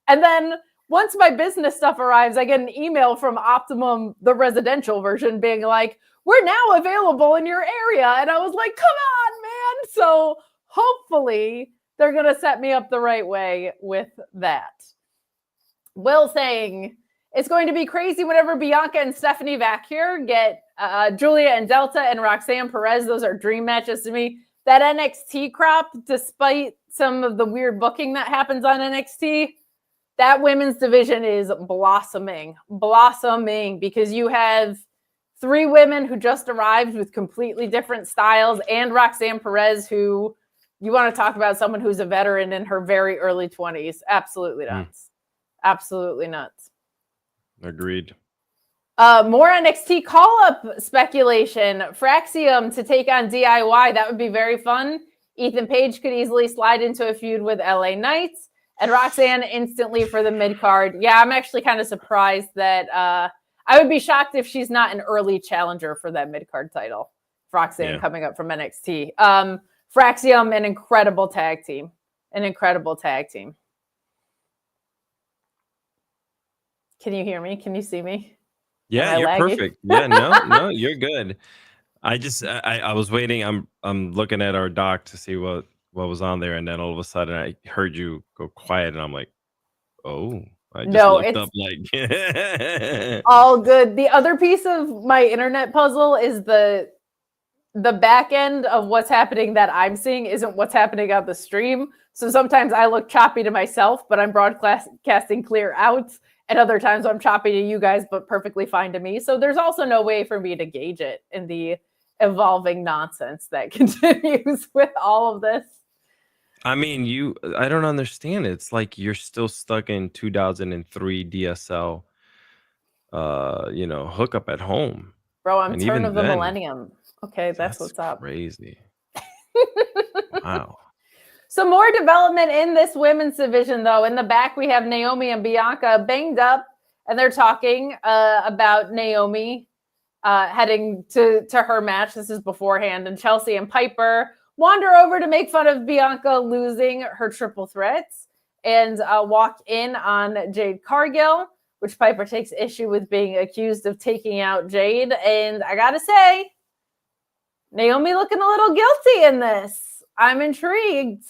And then once my business stuff arrives, I get an email from Optimum, the residential version, being like, we're now available in your area. And I was like, come on, man. So hopefully they're going to set me up the right way with that. Will saying, it's going to be crazy whenever Bianca and Stephanie back here get Julia and Delta and Roxanne Perez. Those are dream matches to me. That NXT crop, despite some of the weird booking that happens on NXT, that women's division is blossoming because you have 3 women who just arrived with completely different styles, and Roxanne Perez, who you want to talk about someone who's a veteran in her very early 20s. Absolutely nuts. Absolutely nuts. Agreed. More NXT call-up speculation. Fraxium to take on DIY. That would be very fun. Ethan Page could easily slide into a feud with LA Knights. And Roxanne instantly for the mid-card. Yeah, I'm actually kind of surprised that I would be shocked if she's not an early challenger for that mid-card title. Roxanne coming up from NXT. Fraxium, an incredible tag team. An incredible tag team. Can you hear me? Can you see me? Yeah, you're lagging? perfect. Yeah, no, you're good. I was waiting. I'm looking at our doc to see what was on there, and then all of a sudden I heard you go quiet, and I'm like, oh, I just looked up like all good. The other piece of my internet puzzle is the back end of what's happening that I'm seeing isn't what's happening on the stream. So sometimes I look choppy to myself, but I'm broadcasting clear out. And other times I'm choppy to you guys, but perfectly fine to me. So there's also no way for me to gauge it in the evolving nonsense that continues with all of this. I mean, I don't understand. It's like you're still stuck in 2003 DSL, hookup at home. Bro, I'm turn of the millennium. Okay, that's what's up. Crazy. Wow. Some more development in this women's division, though. In the back, we have Naomi and Bianca banged up, and they're talking about Naomi heading to her match. This is beforehand. And Chelsea and Piper wander over to make fun of Bianca losing her triple threats and walk in on Jade Cargill, which Piper takes issue with being accused of taking out Jade. And I got to say, Naomi looking a little guilty in this. I'm intrigued.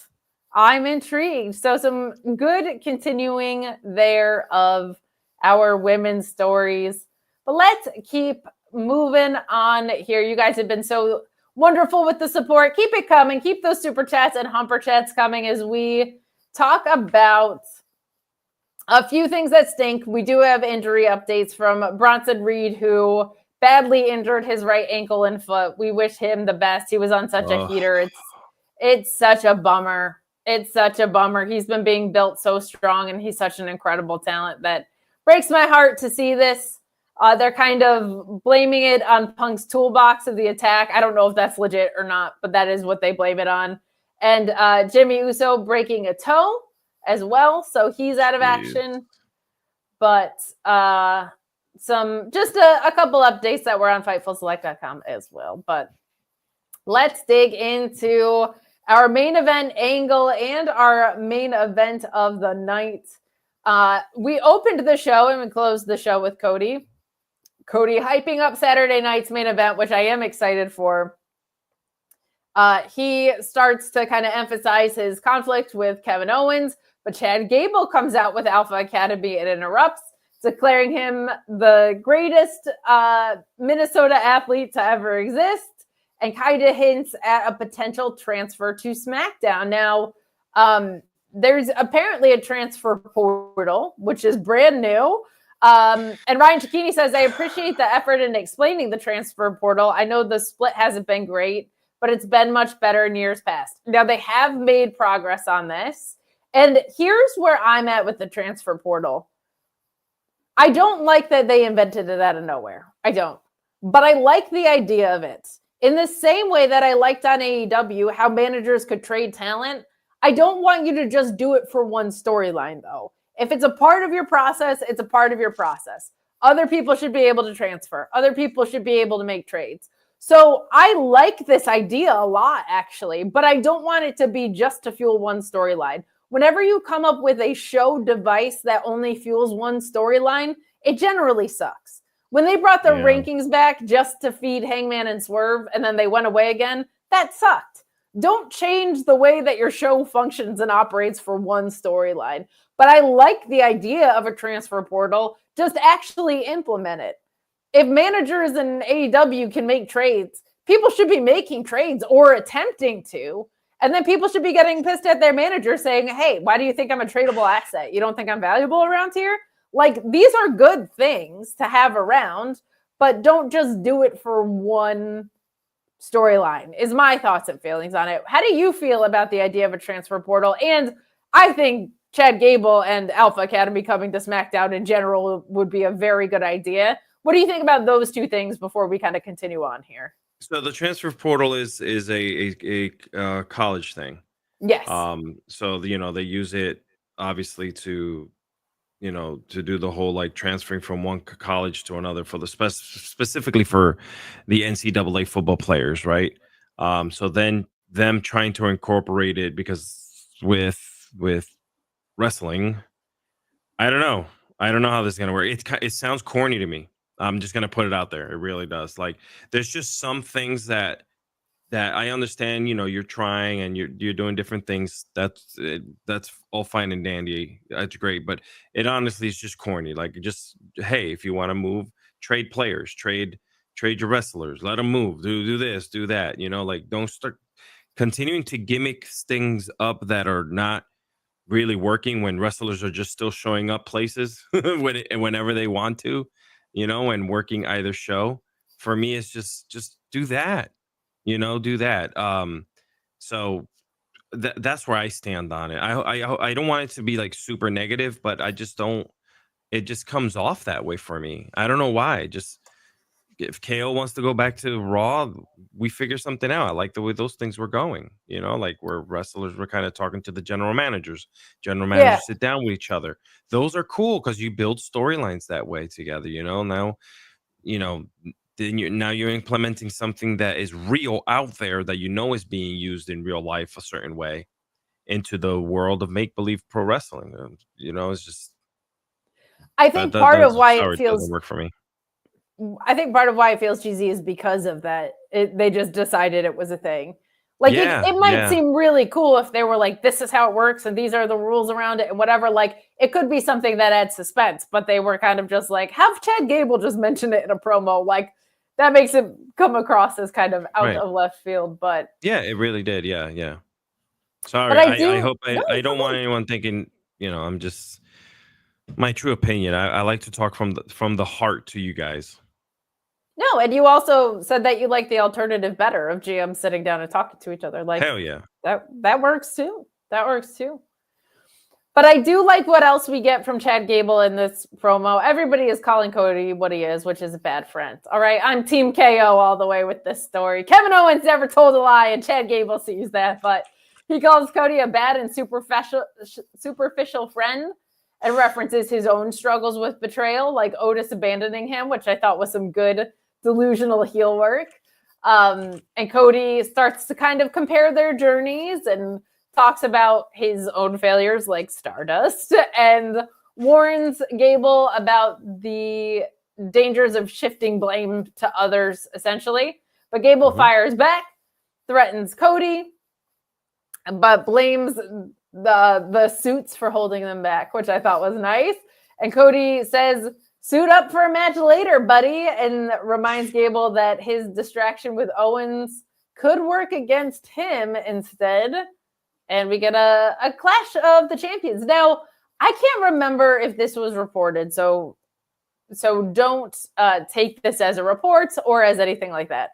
So some good continuing there of our women's stories. But let's keep moving on here. You guys have been so wonderful with the support. Keep it coming. Keep those super chats and humper chats coming as we talk about a few things that stink. We do have injury updates from Bronson Reed, who badly injured his right ankle and foot. We wish him the best. He was on such a heater. It's such a bummer. It's such a bummer. He's been being built so strong, and he's such an incredible talent that breaks my heart to see this. They're kind of blaming it on Punk's toolbox of the attack. I don't know if that's legit or not, but that is what they blame it on. And Jimmy Uso breaking a toe as well, so he's out of action. But just a couple updates that were on FightfulSelect.com as well. But let's dig into our main event angle and our main event of the night. We opened the show and we closed the show with Cody. Cody hyping up Saturday night's main event, which I am excited for. He starts to kind of emphasize his conflict with Kevin Owens, but Chad Gable comes out with Alpha Academy and interrupts, declaring him the greatest Minnesota athlete to ever exist, and kind of hints at a potential transfer to SmackDown. Now, there's apparently a transfer portal, which is brand new. And Ryan Cicchini says, I appreciate the effort in explaining the transfer portal. I know the split hasn't been great, but it's been much better in years past. Now, they have made progress on this. And here's where I'm at with the transfer portal. I don't like that they invented it out of nowhere. I don't. But I like the idea of it. In the same way that I liked on AEW how managers could trade talent, I don't want you to just do it for one storyline, though. If it's a part of your process, it's a part of your process. Other people should be able to transfer. Other people should be able to make trades. So I like this idea a lot, actually, but I don't want it to be just to fuel one storyline. Whenever you come up with a show device that only fuels one storyline, it generally sucks. When they brought the rankings back just to feed Hangman and Swerve, and then they went away again, that sucked. Don't change the way that your show functions and operates for one storyline. But I like the idea of a transfer portal. Just actually implement it. If managers in AEW can make trades, people should be making trades or attempting to. And then people should be getting pissed at their manager saying, hey, why do you think I'm a tradable asset? You don't think I'm valuable around here? Like, these are good things to have around, but don't just do it for one storyline, is my thoughts and feelings on it. How do you feel about the idea of a transfer portal? And I think Chad Gable and Alpha Academy coming to SmackDown in general would be a very good idea. What do you think about those two things before we kind of continue on here? So the transfer portal is a college thing. Yes. So they use it obviously to to do the whole like transferring from one college to another for the specifically for the NCAA football players, right? So then them trying to incorporate it, because with wrestling, I don't know how this is gonna work. It sounds corny to me. I'm just gonna put it out there. It really does. Like, there's just some things that I understand. You're trying and you're doing different things. That's all fine and dandy. That's great, but it honestly is just corny. Like, just, hey, if you want to move, trade players, trade your wrestlers, let them move. Do this, do that. Like, don't start continuing to gimmick things up that are not really working when wrestlers are just still showing up places whenever they want to, and working either show. For me, it's just do that, do that. So that's where I stand on it. I don't want it to be like super negative, but I just don't. It just comes off that way for me. I don't know why. Just, if KO wants to go back to Raw, we figure something out. I like the way those things were going, like where wrestlers were kind of talking to the general managers. General managers sit down with each other. Those are cool because you build storylines that way together, now, then you're implementing something that is real out there that is being used in real life a certain way into the world of make-believe pro wrestling. It's just, I think part of why it feels doesn't work for me. I think part of why it feels cheesy is because of that. They just decided it was a thing. Like, it might seem really cool if they were like, this is how it works and these are the rules around it and whatever. Like, it could be something that adds suspense, but they were kind of just like, have Chad Gable just mention it in a promo. Like, that makes it come across as kind of out of left field. But yeah, it really did. Yeah. Sorry, but I hope I don't want anyone thinking, I'm just, my true opinion. I like to talk from the heart to you guys. No, and you also said that you like the alternative better of GM sitting down and talking to each other. Like, hell yeah, that works too. That works too. But I do like what else we get from Chad Gable in this promo. Everybody is calling Cody what he is, which is a bad friend. All right, I'm Team KO all the way with this story. Kevin Owens never told a lie, and Chad Gable sees that, but he calls Cody a bad and superficial friend and references his own struggles with betrayal, like Otis abandoning him, which I thought was some good delusional heel work. And Cody starts to kind of compare their journeys and talks about his own failures like Stardust and warns Gable about the dangers of shifting blame to others, essentially. But Gable fires back, threatens Cody, but blames the suits for holding them back, which I thought was nice. And Cody says, suit up for a match later, buddy, and reminds Gable that his distraction with Owens could work against him instead. And we get a clash of the champions. Now, I can't remember if this was reported, so don't take this as a report or as anything like that.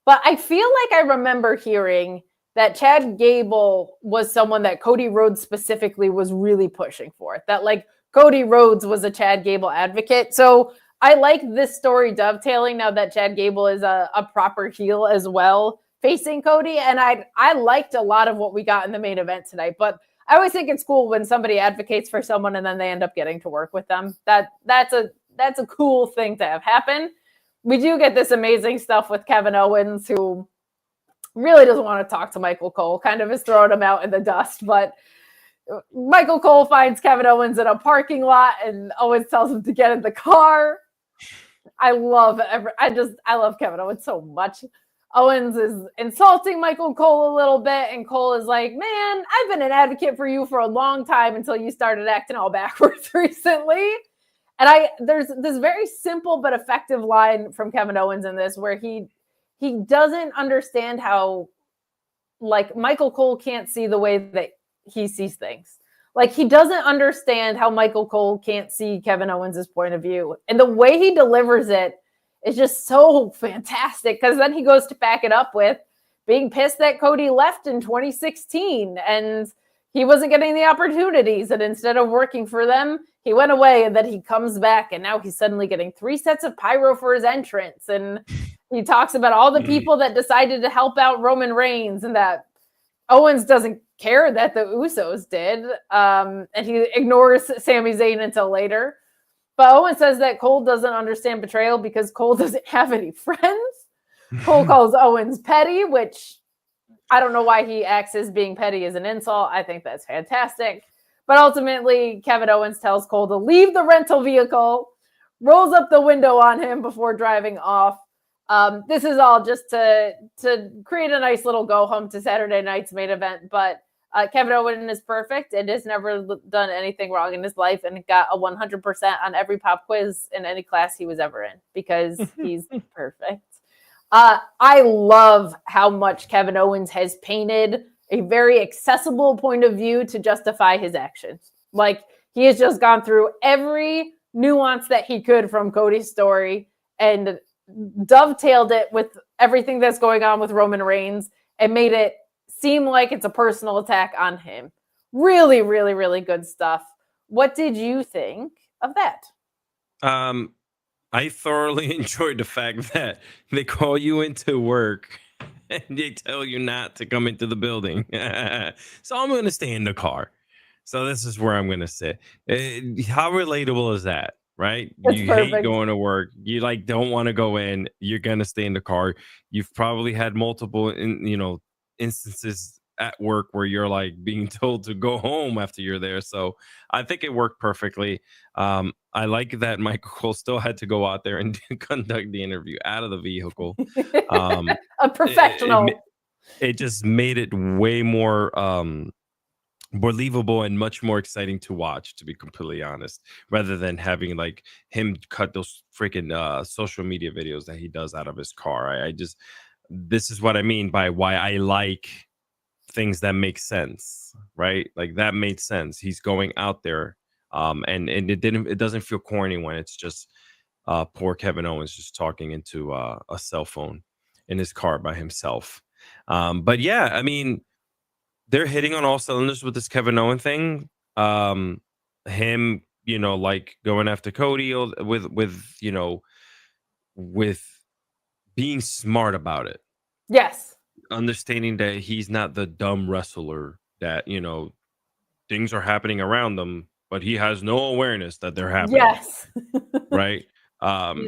But I feel like I remember hearing that Chad Gable was someone that Cody Rhodes specifically was really pushing for. That, like, Cody Rhodes was a Chad Gable advocate. So I like this story dovetailing now that Chad Gable is a proper heel as well, facing Cody. And I liked a lot of what we got in the main event tonight. But I always think it's cool when somebody advocates for someone and then they end up getting to work with them. That's a cool thing to have happen. We do get this amazing stuff with Kevin Owens, who really doesn't want to talk to Michael Cole, kind of is throwing him out in the dust. But Michael Cole finds Kevin Owens in a parking lot and Owens tells him to get in the car. I love Kevin Owens so much. Owens is insulting Michael Cole a little bit, and Cole is like, man, I've been an advocate for you for a long time until you started acting all backwards recently. And there's this very simple but effective line from Kevin Owens in this where he doesn't understand how, like, Michael Cole can't see the way that he sees things. Like, he doesn't understand how Michael Cole can't see Kevin Owens' point of view. And the way he delivers it is just so fantastic, because then he goes to back it up with being pissed that Cody left in 2016 and he wasn't getting the opportunities, and instead of working for them, he went away, and then he comes back, and now he's suddenly getting 3 sets of pyro for his entrance. And he talks about all the people that decided to help out Roman Reigns, and that Owens doesn't care that the Usos did. And he ignores Sami Zayn until later. But Owens says that Cole doesn't understand betrayal because Cole doesn't have any friends. Cole calls Owens petty, which I don't know why he acts as being petty as an insult. I think that's fantastic. But ultimately, Kevin Owens tells Cole to leave the rental vehicle, rolls up the window on him before driving off. This is all just to create a nice little go home to Saturday night's main event. But Kevin Owens is perfect and has never done anything wrong in his life, and got a 100% on every pop quiz in any class he was ever in, because he's perfect. I love how much Kevin Owens has painted a very accessible point of view to justify his actions. Like, he has just gone through every nuance that he could from Cody's story and dovetailed it with everything that's going on with Roman Reigns and made it seem like it's a personal attack on him. Really, really, really good stuff. What did you think of that? I thoroughly enjoyed the fact that they call you into work and they tell you not to come into the building. So I'm going to stay in the car. So this is where I'm going to sit. How relatable is that, right? That's you perfect. hate going to work. You like don't want to go in. You're going to stay in the car. You've probably had multiple, instances at work where you're like being told to go home after you're there. So I think it worked perfectly. I like that Michael Cole still had to go out there and conduct the interview out of the vehicle. A professional. It just made it way more believable and much more exciting to watch, to be completely honest, rather than having like him cut those freaking social media videos that he does out of his car. This is what I mean by why I like things that make sense, right? Like, that made sense. He's going out there, and it doesn't feel corny when it's just poor Kevin Owens just talking into a cell phone in his car by himself. But yeah, I mean, they're hitting on all cylinders with this Kevin Owens thing. Him, like going after Cody with being smart about it. Yes. Understanding that he's not the dumb wrestler that, things are happening around them, but he has no awareness that they're happening. Yes. Right.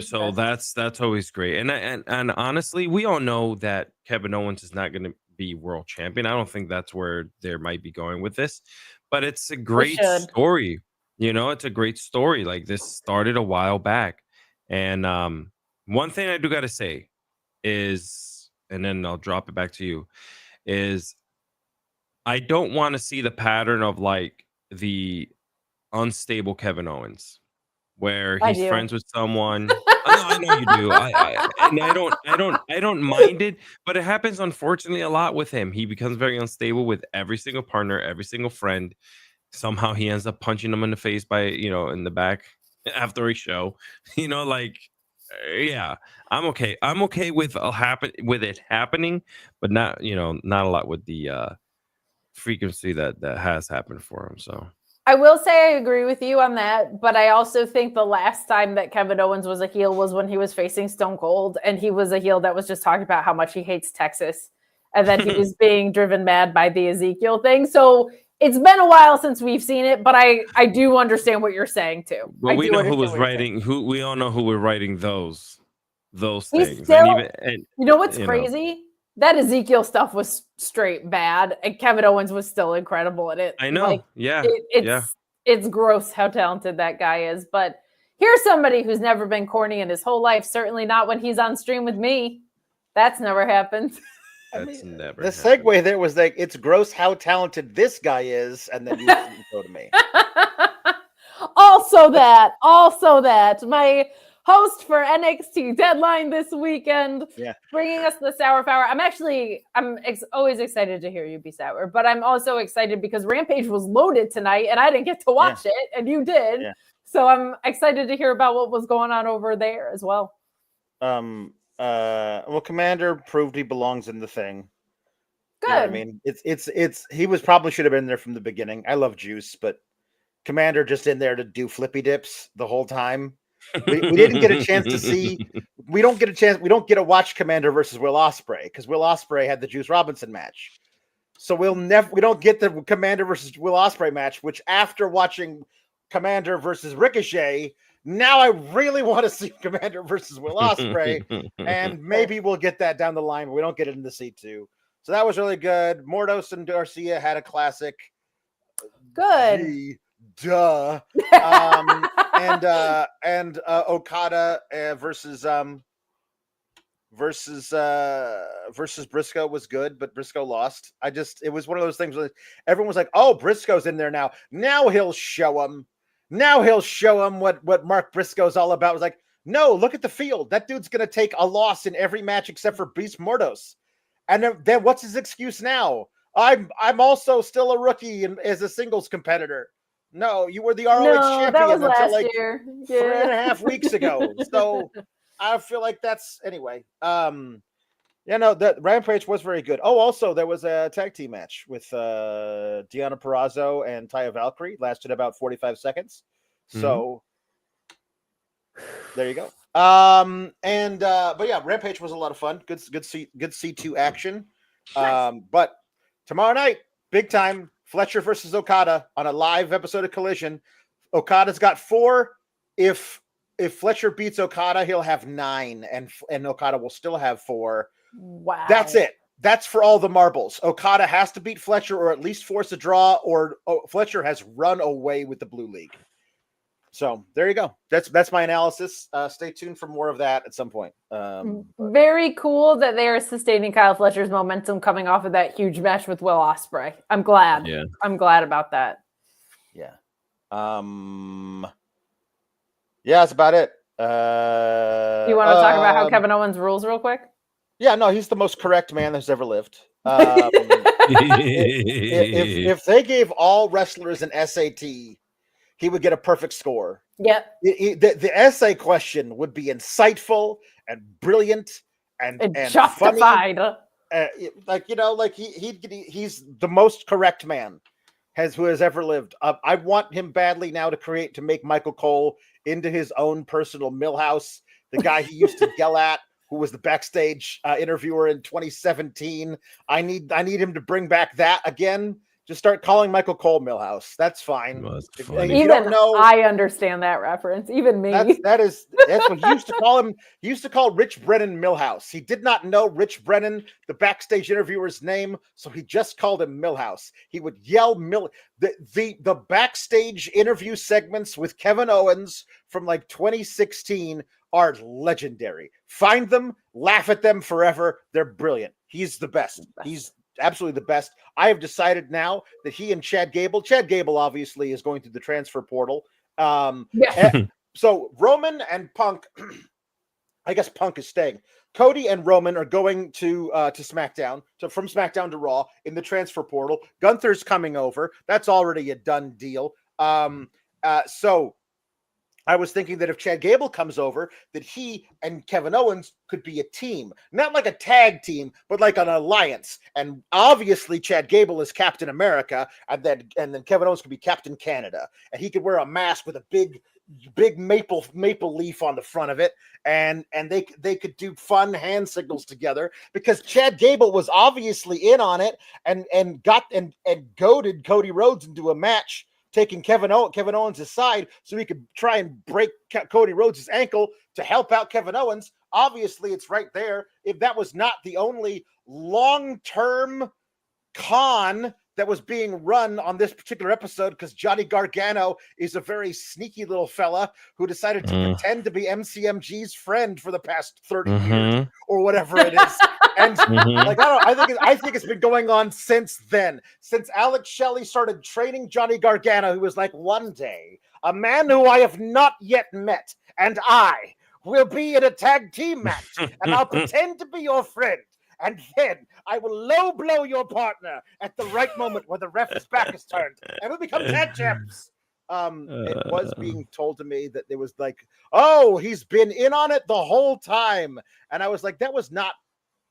So that's always great. And honestly, we all know that Kevin Owens is not going to be world champion. I don't think that's where they might be going with this, but it's a great story. It's a great story. Like, this started a while back. And one thing I do got to say is, and then I'll drop it back to you, is I don't want to see the pattern of like the unstable Kevin Owens, where he's friends with someone. I know you do. I don't mind it, but it happens unfortunately a lot with him. He becomes very unstable with every single partner, every single friend. Somehow he ends up punching them in the face by, in the back after a show. Yeah, I'm okay. I'm okay with it happening, but not a lot with the frequency that has happened for him. So I will say I agree with you on that, but I also think the last time that Kevin Owens was a heel was when he was facing Stone Cold, and he was a heel that was just talking about how much he hates Texas, and that he was being driven mad by the Ezekiel thing. So it's been a while since we've seen it, but I do understand what you're saying too. Well, we know who was writing. We all know who were writing those things. Still, you know what's crazy? That Ezekiel stuff was straight bad, and Kevin Owens was still incredible at it. I know. It's gross how talented that guy is. But here's somebody who's never been corny in his whole life. Certainly not when he's on stream with me. That's never happened. That's never. The segue there was like, it's gross how talented this guy is, and then you go to me. Also that my host for NXT Deadline this weekend, bringing us the Sour Hour. I'm always excited to hear you be sour, but I'm also excited because Rampage was loaded tonight and I didn't get to watch it, and you did. Yeah. So I'm excited to hear about what was going on over there as well. Well, Commander proved he belongs in the thing. Good. You know what I mean? It's he was probably should have been there from the beginning. I love Juice, but Commander just in there to do flippy dips the whole time. We didn't get a chance to see. We don't get to watch Commander versus Will Ospreay because Will Ospreay had the Juice Robinson match. So we don't get the Commander versus Will Ospreay match, which after watching Commander versus Ricochet, now I really want to see Commander versus Will Ospreay, and maybe we'll get that down the line, but we don't get it in the C2. So that was really good. Mordos and Garcia had a classic. Good. Gee, duh. And Okada versus Briscoe was good, but Briscoe lost. It was one of those things where everyone was like, "Oh, Briscoe's in there now. Now he'll show him. Now he'll show him what Mark Briscoe's all about." It was like, no, look at the field. That dude's gonna take a loss in every match except for Beast Mordos. And then what's his excuse now? I'm also still a rookie and as a singles competitor. No, you were the ROH champion that was until last year. 3.5 weeks ago. So I feel like that's anyway. That Rampage was very good. Oh, also there was a tag team match with Deonna Purrazzo and Taya Valkyrie. Lasted about 45 seconds. So there you go. But yeah, Rampage was a lot of fun. Good C2 action. Nice. But tomorrow night, big time, Fletcher versus Okada on a live episode of Collision. Okada's got 4. If Fletcher beats Okada, he'll have 9, and Okada will still have 4. Wow. That's it. That's for all the marbles. Okada has to beat Fletcher or at least force a draw, or Fletcher has run away with the Blue League. So there you go. That's my analysis. Stay tuned for more of that at some point. Very cool that they are sustaining Kyle Fletcher's momentum coming off of that huge match with Will Ospreay. I'm glad. Yeah. I'm glad about that. Yeah. Yeah, that's about it. You want to talk about how Kevin Owens rules real quick? Yeah, no, he's the most correct man that's ever lived. If they gave all wrestlers an SAT, he would get a perfect score. Yep. The essay question would be insightful and brilliant and justified. Funny. He's the most correct man who has ever lived. I want him badly now to make Michael Cole into his own personal Millhouse, the guy he used to yell at, who was the backstage interviewer in 2017. I need him to bring back that again. Just start calling Michael Cole Millhouse. That's fine. If you don't know, I understand that reference. Even me. That's what he used to call him. He used to call Rich Brennan Millhouse. He did not know Rich Brennan, the backstage interviewer's name, so he just called him Millhouse. He would yell the backstage interview segments with Kevin Owens from like 2016 are legendary. Find them, laugh at them forever. They're brilliant. He's the best. He's absolutely the best. I have decided now that he and Chad Gable obviously is going through the transfer portal. So Roman and Punk, I guess Punk is staying. Cody and Roman are going to SmackDown, from SmackDown to Raw in the transfer portal. Gunther's coming over. That's already a done deal. So I was thinking that if Chad Gable comes over, that he and Kevin Owens could be a team, not like a tag team, but like an alliance. And obviously Chad Gable is Captain America, and then Kevin Owens could be Captain Canada, and he could wear a mask with a big maple leaf on the front of it, and they could do fun hand signals together, because Chad Gable was obviously in on it and goaded Cody Rhodes into a match, taking Kevin Owens' side so he could try and break Cody Rhodes' ankle to help out Kevin Owens. Obviously, it's right there. If that was not the only long-term con that was being run on this particular episode, because Johnny Gargano is a very sneaky little fella who decided to pretend to be MCMG's friend for the past 30 years or whatever it is. And I think it's been going on since then, since Alex Shelley started training Johnny Gargano, who was like, one day, a man who I have not yet met and I will be in a tag team match, and I'll pretend to be your friend. And then I will low blow your partner at the right moment where the ref's back is turned, and we'll become tag champs. It was being told to me that there was like, oh, he's been in on it the whole time. And I was like, that was not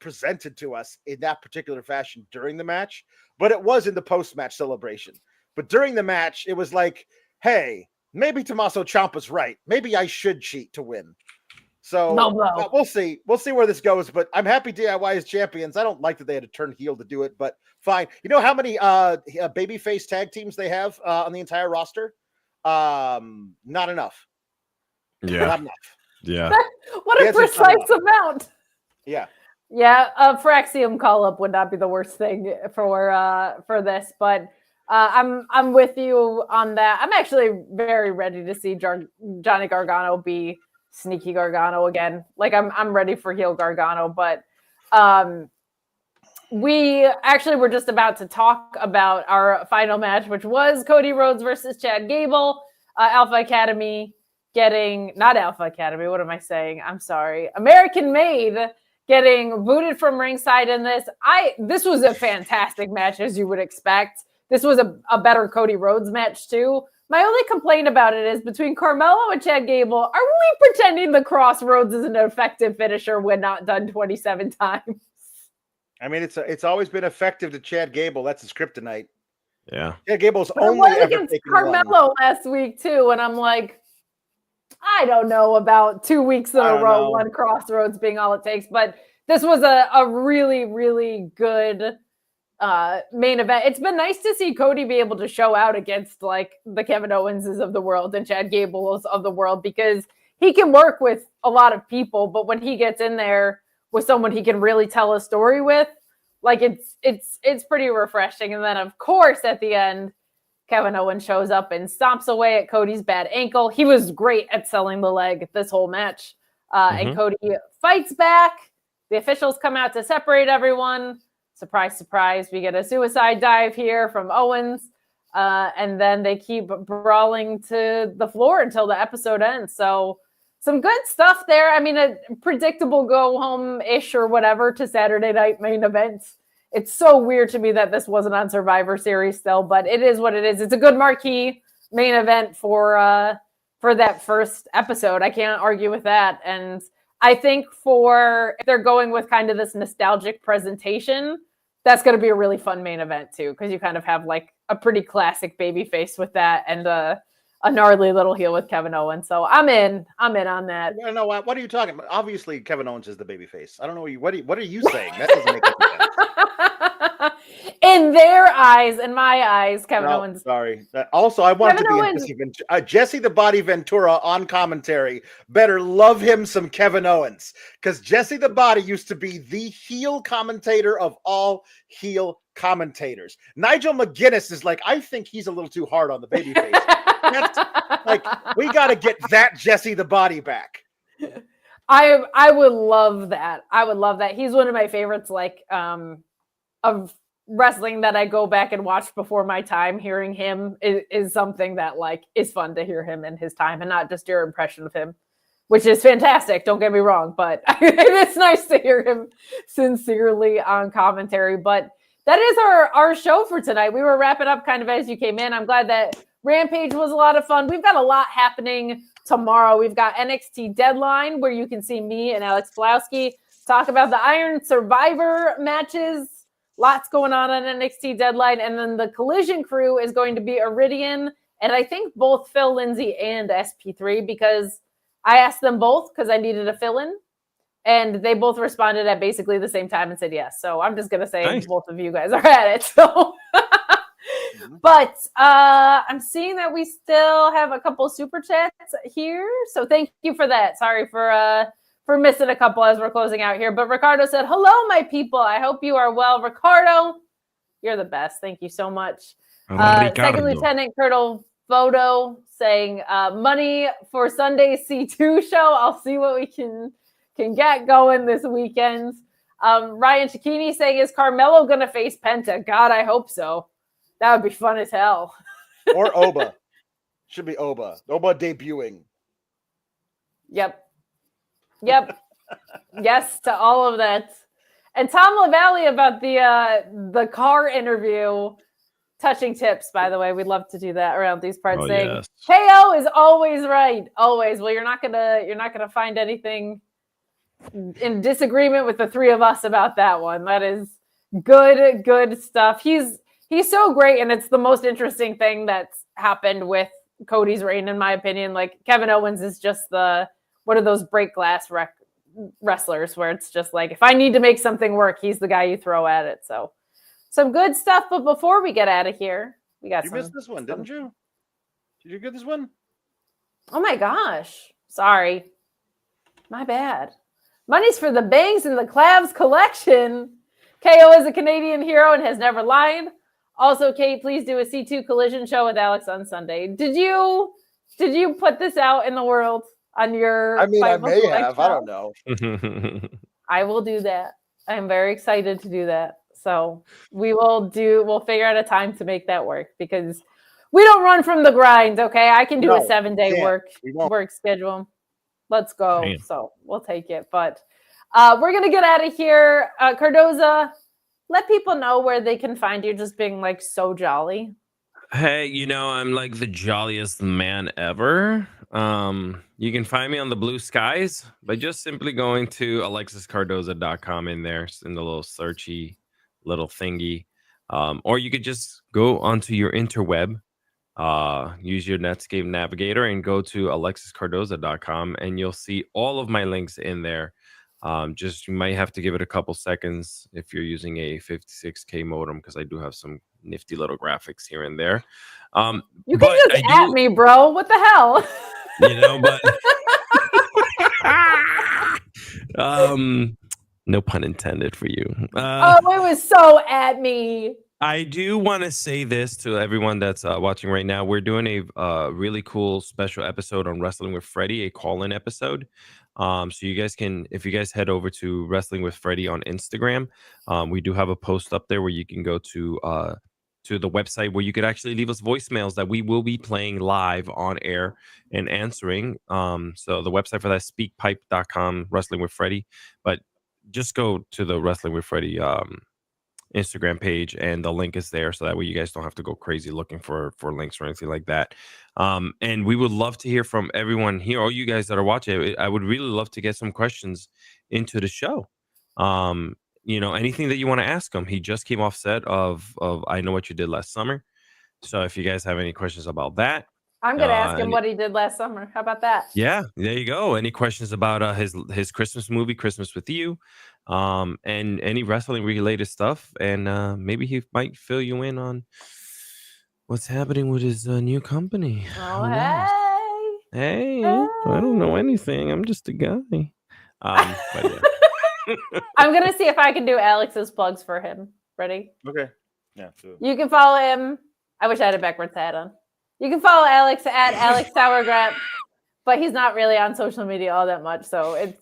presented to us in that particular fashion during the match, but it was in the post-match celebration. But during the match, it was like, hey, maybe Tommaso Ciampa's right. Maybe I should cheat to win. So we'll see. We'll see where this goes. But I'm happy DIY is champions. I don't like that they had to turn heel to do it, but fine. You know how many babyface tag teams they have on the entire roster? Not enough. Yeah. Not enough. Yeah. What a precise amount. Yeah. Yeah, a Fraxium call-up would not be the worst thing for this, but I'm with you on that. I'm actually very ready to see Johnny Gargano be sneaky Gargano again. Like I'm ready for heel Gargano, but we actually were just about to talk about our final match, which was Cody Rhodes versus Chad Gable. Alpha Academy not Alpha Academy. What am I saying? I'm sorry. American Made getting booted from ringside in this. This was a fantastic match, as you would expect. This was a better Cody Rhodes match too. My only complaint about it is between Carmelo and Chad Gable, are we pretending the Crossroads is an effective finisher when not done 27 times? I mean, it's always been effective to Chad Gable. That's his kryptonite. Yeah. Chad Gable's but only ever against taken Carmelo last week too, and I'm like, I don't know about 2 weeks in a row, one Crossroads being all it takes, but this was a really, really good main event. It's been nice to see Cody be able to show out against like the Kevin Owenses of the world and Chad Gables of the world, because he can work with a lot of people, but when he gets in there with someone he can really tell a story with, like it's pretty refreshing. And then of course at the end, Kevin Owens shows up and stomps away at Cody's bad ankle. He was great at selling the leg this whole match. And Cody fights back. The officials come out to separate everyone. Surprise, surprise. We get a suicide dive here from Owens. And then they keep brawling to the floor until the episode ends. So some good stuff there. I mean, a predictable go home-ish or whatever to Saturday night main event. It's so weird to me that this wasn't on Survivor Series still, but it is what it is. It's a good marquee main event for that first episode. I can't argue with that. And I think if they're going with kind of this nostalgic presentation, that's going to be a really fun main event too, because you kind of have like a pretty classic baby face with that and a gnarly little heel with Kevin Owens. So I'm in on that. No, what are you talking about? Obviously, Kevin Owens is the baby face. I don't know what are you saying? That doesn't make any sense. In their eyes, in my eyes, Kevin Owens. Sorry. Also, I wanted to be Jesse the Body Ventura on commentary. Better love him some Kevin Owens, because Jesse the Body used to be the heel commentator of all heel commentators. Nigel McGuinness is like, I think he's a little too hard on the babyface. That's like, we got to get that Jesse the Body back. I would love that. I would love that. He's one of my favorites, like of wrestling that I go back and watch before my time. Hearing him is something that like is fun to hear him in his time and not just your impression of him, which is fantastic. Don't get me wrong, but it's nice to hear him sincerely on commentary. But that is our show for tonight. We were wrapping up kind of as you came in. I'm glad that Rampage was a lot of fun. We've got a lot happening tomorrow. We've got NXT Deadline, where you can see me and Alex Pulowski talk about the Iron Survivor matches. Lots going on NXT Deadline. And then the Collision crew is going to be Iridian, and I think both Phil Lindsay and SP3, because I asked them both because I needed a fill-in, and they both responded at basically the same time and said yes. So I'm just going to say Both of you guys are at it. So, but I'm seeing that we still have a couple super chats here. So thank you for that. Sorry for missing a couple as we're closing out here. But Ricardo said, hello, my people. I hope you are well. Ricardo, you're the best. Thank you so much. Second Lieutenant Colonel Photo saying, money for Sunday's C2 show. I'll see what we can get going this weekend. Ryan Cicchini saying, is Carmelo going to face Penta? God, I hope so. That would be fun as hell. Or Oba. Should be Oba. Oba debuting. Yep. Yes to all of that. And Tom LaValle about the car interview. Touching tips, by the way. We'd love to do that around these parts. Saying yes. KO is always right. Always. Well, you're not gonna find anything in disagreement with the three of us about that one. That is good stuff. He's so great, and it's the most interesting thing that's happened with Cody's reign, in my opinion. Like Kevin Owens is just one of those break glass wrestlers where it's just like, if I need to make something work, he's the guy you throw at it. So some good stuff. But before we get out of here, we got You missed this one, didn't you? Did you get this one? Oh my gosh. Sorry. My bad. Money's for the Bangs and the Clavs collection. KO is a Canadian hero and has never lied. Also, Kate, please do a C2 collision show with Alex on Sunday. Did you put this out in the world on your? I mean, I may have. I don't know. I will do that. I'm very excited to do that. So we'll figure out a time to make that work because we don't run from the grind. Okay. I can do a 7-day work schedule. Let's go. Damn. So we'll take it. But we're going to get out of here. Cardoza, let people know where they can find you just being like so jolly. Hey, I'm like the jolliest man ever. You can find me on the blue skies by just simply going to alexiscardoza.com in there in the little searchy little thingy. Or you could just go onto your interweb, use your Netscape navigator and go to alexiscardoza.com and you'll see all of my links in there. Just you might have to give it a couple seconds if you're using a 56K modem because I do have some nifty little graphics here and there. You can just at me, bro. What the hell? But no pun intended for you. It was so at me. I do want to say this to everyone that's watching right now. We're doing a really cool special episode on Wrestling with Freddie, a call-in episode. So you guys can, if you guys head over to Wrestling with Freddie on Instagram, we do have a post up there where you can go to the website where you could actually leave us voicemails that we will be playing live on air and answering. So the website for that is speakpipe.com, Wrestling with Freddie. But just go to the Wrestling with Freddie Instagram page and the link is there, so that way you guys don't have to go crazy looking for links or anything like that. And we would love to hear from everyone here, all you guys that are watching. I would really love to get some questions into the show. Anything that you want to ask him. He just came off set of I Know What You Did Last Summer. So if you guys have any questions about that, I'm gonna ask him what he did last summer. How about that? Yeah, there you go. Any questions about his Christmas movie, Christmas with You, and any wrestling related stuff, and maybe he might fill you in on what's happening with his new company. Oh, hey, I don't know anything. I'm just a guy. But yeah. I'm gonna see if I can do Alex's plugs for him. Ready? Okay. Yeah. You can follow him. I wish I had a backwards hat on. You can follow Alex at Alex Sauergrap, but he's not really on social media all that much, so it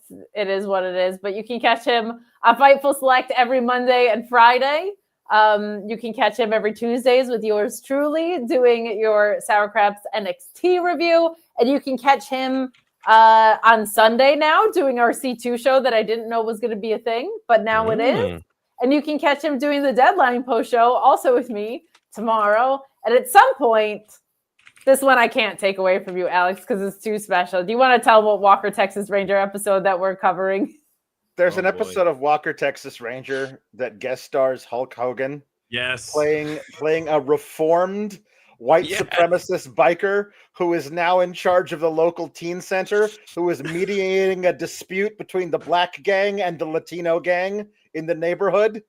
is what it is. But you can catch him on Fightful Select every Monday and Friday. You can catch him every Tuesdays with yours truly doing your Sauerkrap's NXT review, and you can catch him on Sunday now doing our C2 show that I didn't know was going to be a thing, but now it is. And you can catch him doing the Deadline post show also with me tomorrow. And at some point, this one I can't take away from you, Alex, because it's too special. Do you want to tell what Walker Texas Ranger episode that we're covering? There's an episode of Walker Texas Ranger that guest stars Hulk Hogan. Yes. Playing a reformed white supremacist biker who is now in charge of the local teen center, who is mediating a dispute between the black gang and the Latino gang in the neighborhood.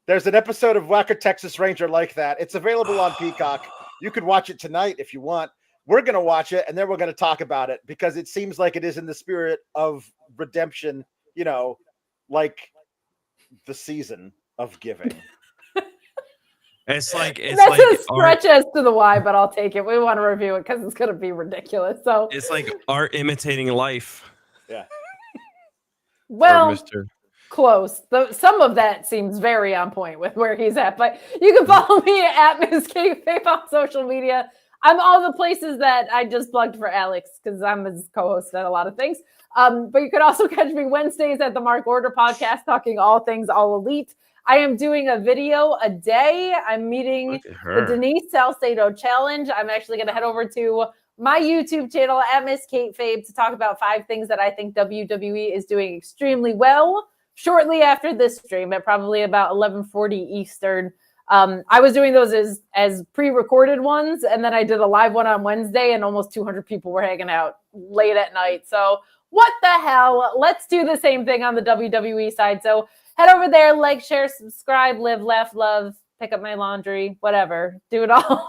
There's an episode of Walker Texas Ranger like that. It's available on Peacock. You could watch it tonight if you want. We're going to watch it, and then we're going to talk about it because it seems like it is in the spirit of redemption, like the season of giving. That's a stretch as to the why, but I'll take it. We want to review it because it's going to be ridiculous. So it's like art imitating life. Yeah. Well, close. Some of that seems very on point with where he's at, but you can follow me at Ms. Kayfabe on social media. I'm all the places that I just plugged for Alex because I'm his co-host at a lot of things. But you could also catch me Wednesdays at the Mark Order podcast talking all things All Elite. I am doing a video a day. I'm meeting Look at the her. Denise Salcedo Challenge. I'm actually going to head over to my YouTube channel at Miss Kate Fabe to talk about 5 things that I think WWE is doing extremely well shortly after this stream at probably about 11:40 Eastern. I was doing those as pre-recorded ones, and then I did a live one on Wednesday, and almost 200 people were hanging out late at night. So what the hell? Let's do the same thing on the WWE side. So head over there, like, share, subscribe, live, laugh, love, pick up my laundry, whatever. Do it all.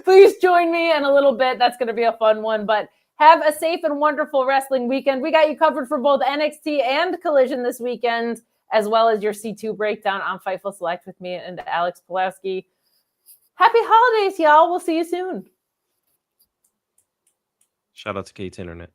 Please join me in a little bit. That's going to be a fun one. But have a safe and wonderful wrestling weekend. We got you covered for both NXT and Collision this weekend, as well as your C2 breakdown on Fightful Select with me and Alex Pulaski. Happy holidays, y'all. We'll see you soon. Shout out to Kate's Internet.